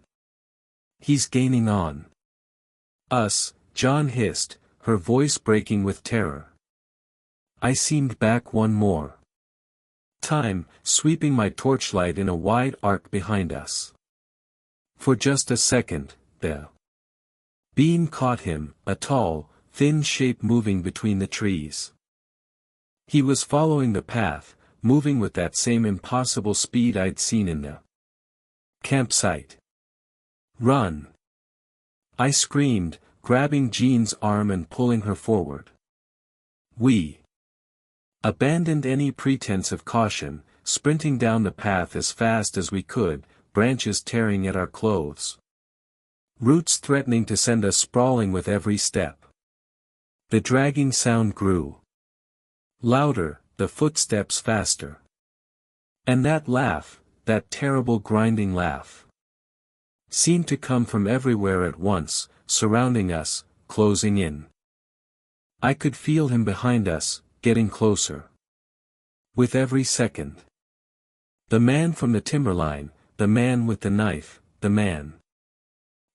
"He's gaining on us," John hissed, her voice breaking with terror. I seemed back one more time, sweeping my torchlight in a wide arc behind us. For just a second, the beam caught him, a tall, thin shape moving between the trees. He was following the path, moving with that same impossible speed I'd seen in the campsite. "Run!" I screamed, grabbing Jean's arm and pulling her forward. We abandoned any pretense of caution, sprinting down the path as fast as we could, branches tearing at our clothes. Roots threatening to send us sprawling with every step. The dragging sound grew louder, the footsteps faster. And that laugh, that terrible grinding laugh, seemed to come from everywhere at once, surrounding us, closing in. I could feel him behind us, getting closer. With every second. The man from the timberline, the man with the knife, the man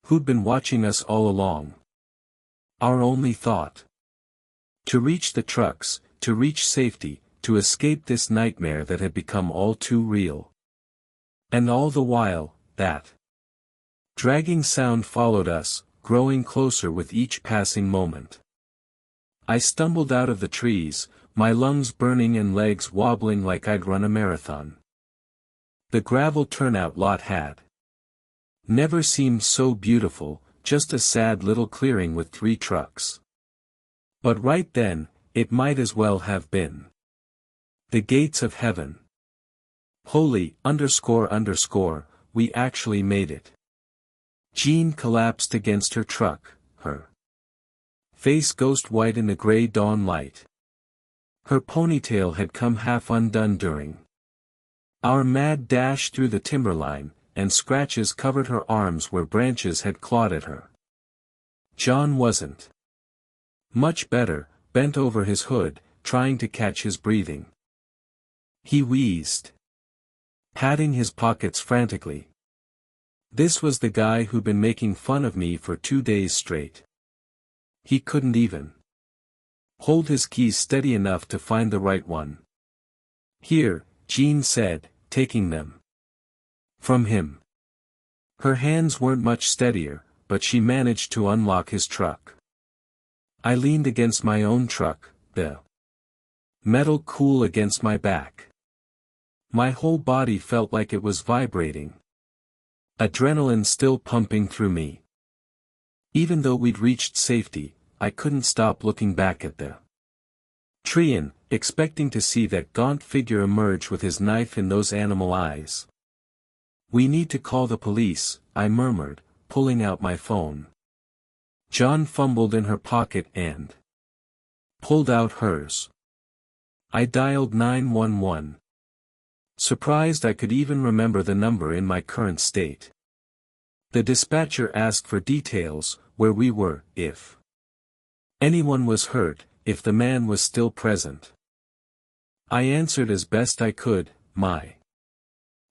Who'd been watching us all along? Our only thought. To reach the trucks, to reach safety, to escape this nightmare that had become all too real. And all the while, that dragging sound followed us, growing closer with each passing moment. I stumbled out of the trees, my lungs burning and legs wobbling like I'd run a marathon. The gravel turnout lot had never seemed so beautiful, just a sad little clearing with 3 trucks. But right then, it might as well have been the gates of heaven. Holy, we actually made it. Jean collapsed against her truck, her face ghost white in the gray dawn light. Her ponytail had come half undone during our mad dash through the timberline, and scratches covered her arms where branches had clawed at her. John wasn't much better, bent over his hood, trying to catch his breathing. He wheezed, patting his pockets frantically. This was the guy who'd been making fun of me for 2 days straight. He couldn't even hold his keys steady enough to find the right one. Here, Jean said, taking them from him. Her hands weren't much steadier, but she managed to unlock his truck. I leaned against my own truck, the metal cool against my back. My whole body felt like it was vibrating. Adrenaline still pumping through me. Even though we'd reached safety, I couldn't stop looking back at the tree, expecting to see that gaunt figure emerge with his knife in those animal eyes. We need to call the police, I murmured, pulling out my phone. John fumbled in her pocket and pulled out hers. I dialed 911. Surprised I could even remember the number in my current state. The dispatcher asked for details, where we were, if anyone was hurt, if the man was still present. I answered as best I could, my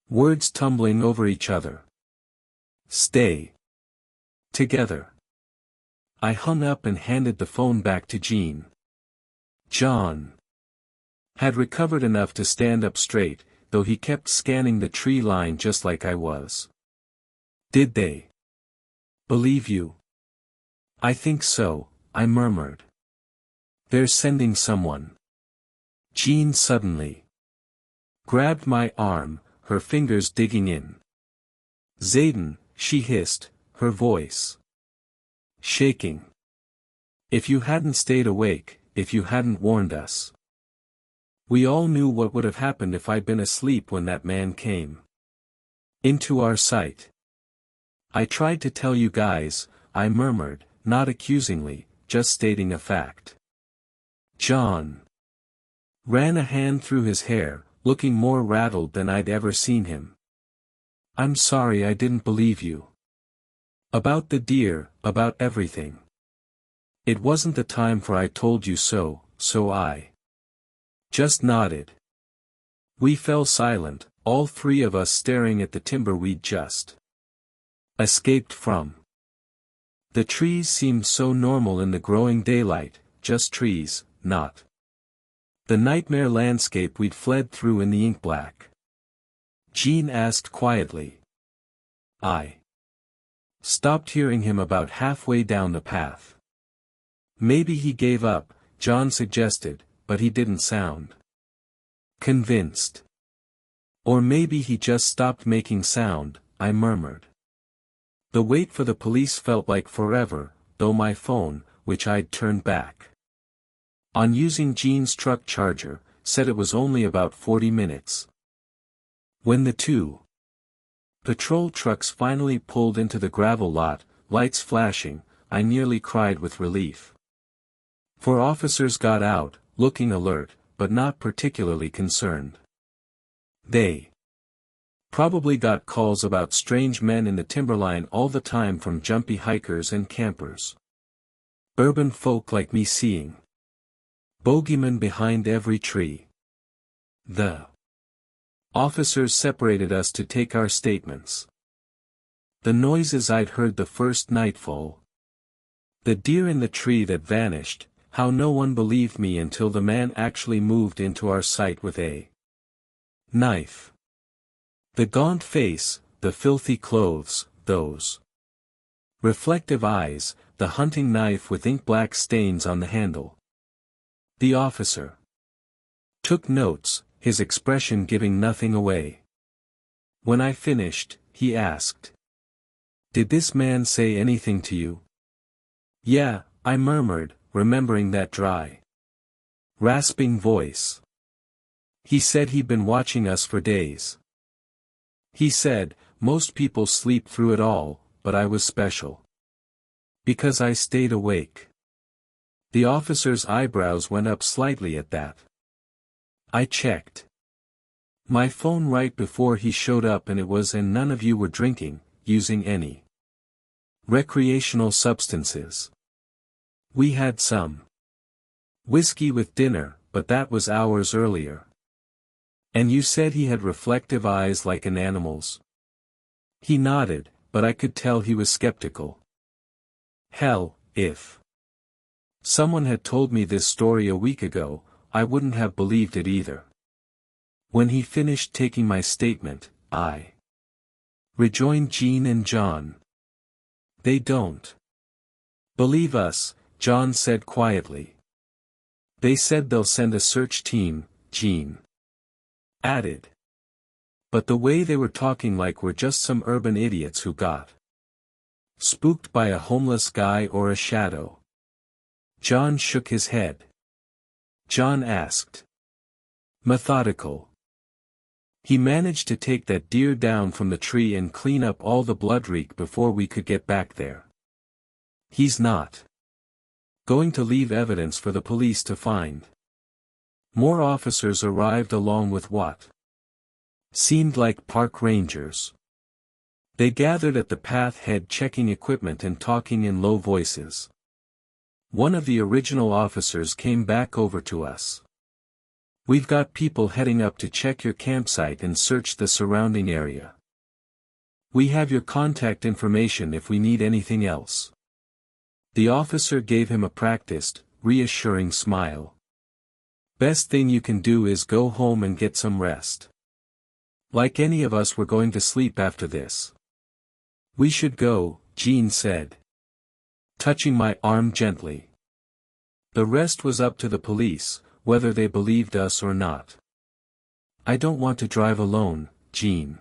words tumbling over each other. Stay together. I hung up and handed the phone back to Jean. John had recovered enough to stand up straight, though he kept scanning the tree line just like I was. Did they believe you? I think so, I murmured. They're sending someone. Jean suddenly grabbed my arm, her fingers digging in. Zayden, she hissed, her voice shaking. If you hadn't stayed awake, if you hadn't warned us. We all knew what would have happened if I'd been asleep when that man came into our sight. I tried to tell you guys, I murmured, not accusingly, just stating a fact. John ran a hand through his hair, looking more rattled than I'd ever seen him. I'm sorry I didn't believe you. About the deer, about everything. It wasn't the time for I told you so, so I just nodded. We fell silent, all 3 of us staring at the timber we'd just escaped from. The trees seemed so normal in the growing daylight, just trees, not the nightmare landscape we'd fled through in the ink black. Jean asked quietly. I stopped hearing him about halfway down the path. Maybe he gave up, John suggested, but he didn't sound convinced. Or maybe he just stopped making sound, I murmured. The wait for the police felt like forever, though my phone, which I'd turned back on using Jean's truck charger, said it was only about 40 minutes. When the 2 patrol trucks finally pulled into the gravel lot, lights flashing, I nearly cried with relief. 4 officers got out, looking alert, but not particularly concerned. They probably got calls about strange men in the timberline all the time from jumpy hikers and campers. Urban folk like me seeing bogeymen behind every tree. The officers separated us to take our statements. The noises I'd heard the first nightfall. The deer in the tree that vanished, how no one believed me until the man actually moved into our sight with a knife. The gaunt face, the filthy clothes, those reflective eyes, the hunting knife with ink-black stains on the handle. The officer took notes, his expression giving nothing away. When I finished, he asked, "Did this man say anything to you?" "Yeah," I murmured, remembering that dry, rasping voice. "He said he'd been watching us for days. He said, most people sleep through it all, but I was special. Because I stayed awake." The officer's eyebrows went up slightly at that. I checked my phone right before he showed up and it was, "And none of you were drinking, using any recreational substances." "We had some whiskey with dinner, but that was hours earlier." "And you said he had reflective eyes like an animal's?" He nodded, but I could tell he was skeptical. Hell, if someone had told me this story a week ago, I wouldn't have believed it either. When he finished taking my statement, I rejoined Jean and John. "They don't believe us," John said quietly. "They said they'll send a search team," Jean added. "But the way they were talking like we're just some urban idiots who got spooked by a homeless guy or a shadow." John shook his head. John asked, "Methodical. He managed to take that deer down from the tree and clean up all the bloodreek before we could get back there. He's not going to leave evidence for the police to find." More officers arrived along with what seemed like park rangers. They gathered at the path head checking equipment and talking in low voices. One of the original officers came back over to us. "We've got people heading up to check your campsite and search the surrounding area. We have your contact information if we need anything else." The officer gave him a practiced, reassuring smile. "Best thing you can do is go home and get some rest. Like any of us, we're going to sleep after this." "We should go," Jean said, touching my arm gently. The rest was up to the police, whether they believed us or not. "I don't want to drive alone," Jean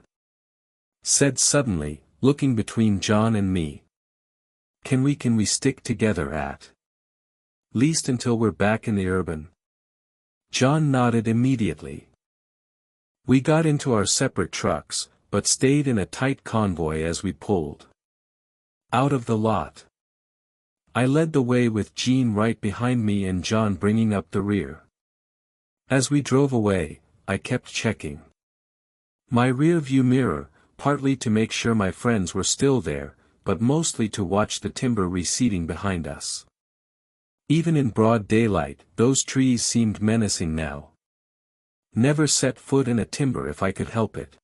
said suddenly, looking between John and me. Can we stick together at least until we're back in the urban?" John nodded immediately. We got into our separate trucks, but stayed in a tight convoy as we pulled out of the lot. I led the way with Jean right behind me and John bringing up the rear. As we drove away, I kept checking my rear-view mirror, partly to make sure my friends were still there, but mostly to watch the timber receding behind us. Even in broad daylight, those trees seemed menacing now. Never set foot in a timber if I could help it.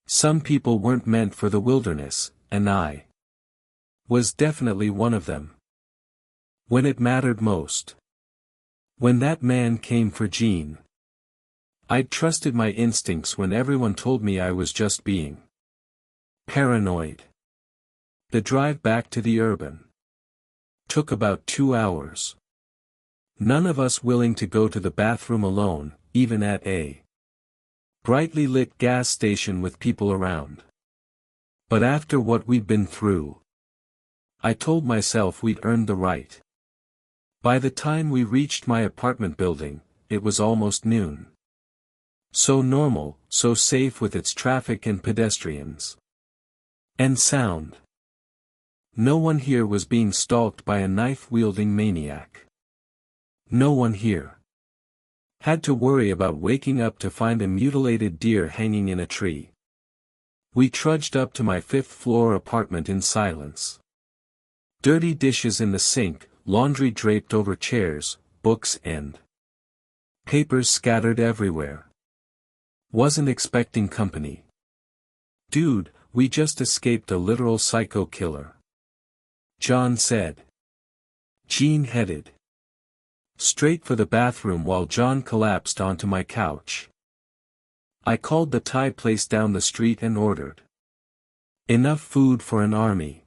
Some people weren't meant for the wilderness, and I was definitely one of them. When it mattered most. When that man came for Jean. I'd trusted my instincts when everyone told me I was just being paranoid. The drive back to the urban took about 2 hours. None of us willing to go to the bathroom alone, even at a brightly lit gas station with people around. But after what we'd been through, I told myself we'd earned the right. By the time we reached my apartment building, it was almost noon. So normal, so safe with its traffic and pedestrians. And sound. No one here was being stalked by a knife-wielding maniac. No one here had to worry about waking up to find a mutilated deer hanging in a tree. We trudged up to my 5th-floor apartment in silence. Dirty dishes in the sink, laundry draped over chairs, books and papers scattered everywhere. Wasn't expecting company. "Dude, We just escaped a literal psycho killer. John said. Jean headed straight for the bathroom while John collapsed onto my couch. I called the Thai place down the street and ordered enough food for an army.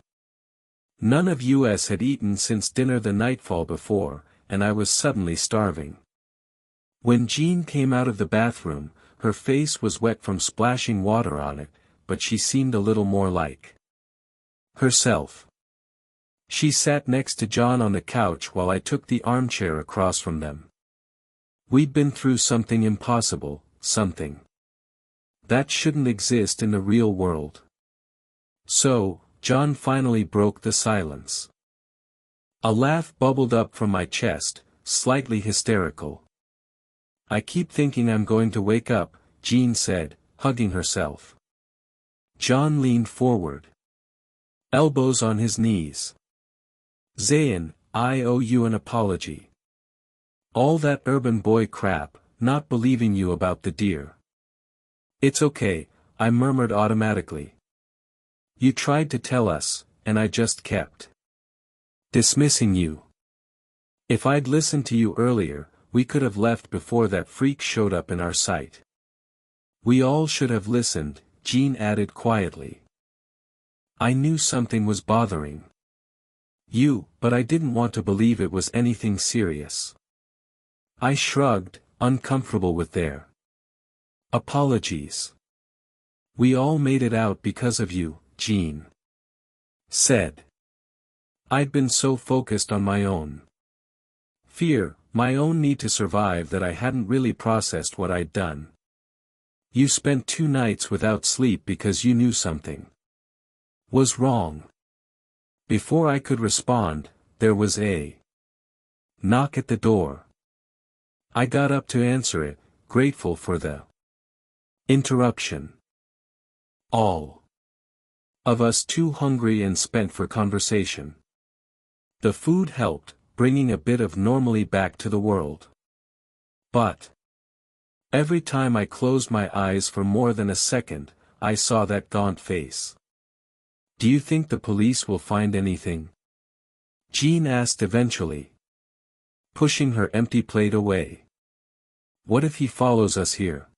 None of us had eaten since dinner the nightfall before, and I was suddenly starving. When Jean came out of the bathroom, her face was wet from splashing water on it, but she seemed a little more like herself. She sat next to John on the couch while I took the armchair across from them. We'd been through something impossible, something that shouldn't exist in the real world. So, John finally broke the silence. A laugh bubbled up from my chest, slightly hysterical. I keep thinking I'm going to wake up, Jean said, hugging herself. John leaned forward, elbows on his knees. Zayn, I owe you an apology. All that urban boy crap, not believing you about the deer. It's okay, I murmured automatically. You tried to tell us, and I just kept dismissing you. If I'd listened to you earlier, we could have left before that freak showed up in our sight. We all should have listened, Jean added quietly. I knew something was bothering you, but I didn't want to believe it was anything serious. I shrugged, uncomfortable with their apologies. We all made it out because of you, Jean said. I'd been so focused on my own fear, my own need to survive that I hadn't really processed what I'd done. You spent 2 nights without sleep because you knew something was wrong. Before I could respond, there was a knock at the door. I got up to answer it, grateful for the interruption. All of us too hungry and spent for conversation. The food helped, bringing a bit of normalcy back to the world. But every time I closed my eyes for more than a second, I saw that gaunt face. Do you think the police will find anything? Jean asked eventually, pushing her empty plate away. What if he follows us here?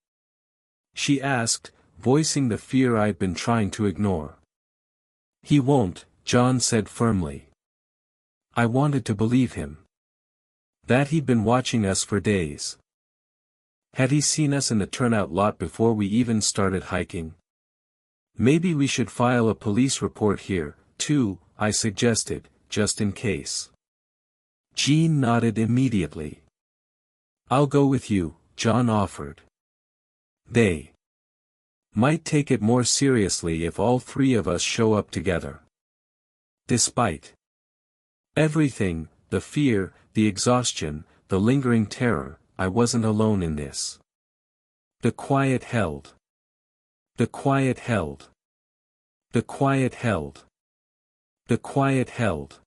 She asked, voicing the fear I'd been trying to ignore. He won't, John said firmly. I wanted to believe him. That he'd been watching us for days. Had he seen us in the turnout lot before we even started hiking? Maybe we should file a police report here, too, I suggested, just in case. Jean nodded immediately. I'll go with you, John offered. They might take it more seriously if all 3 of us show up together. Despite everything, the fear, the exhaustion, the lingering terror, I wasn't alone in this. The quiet held. The quiet held. The quiet held. The quiet held.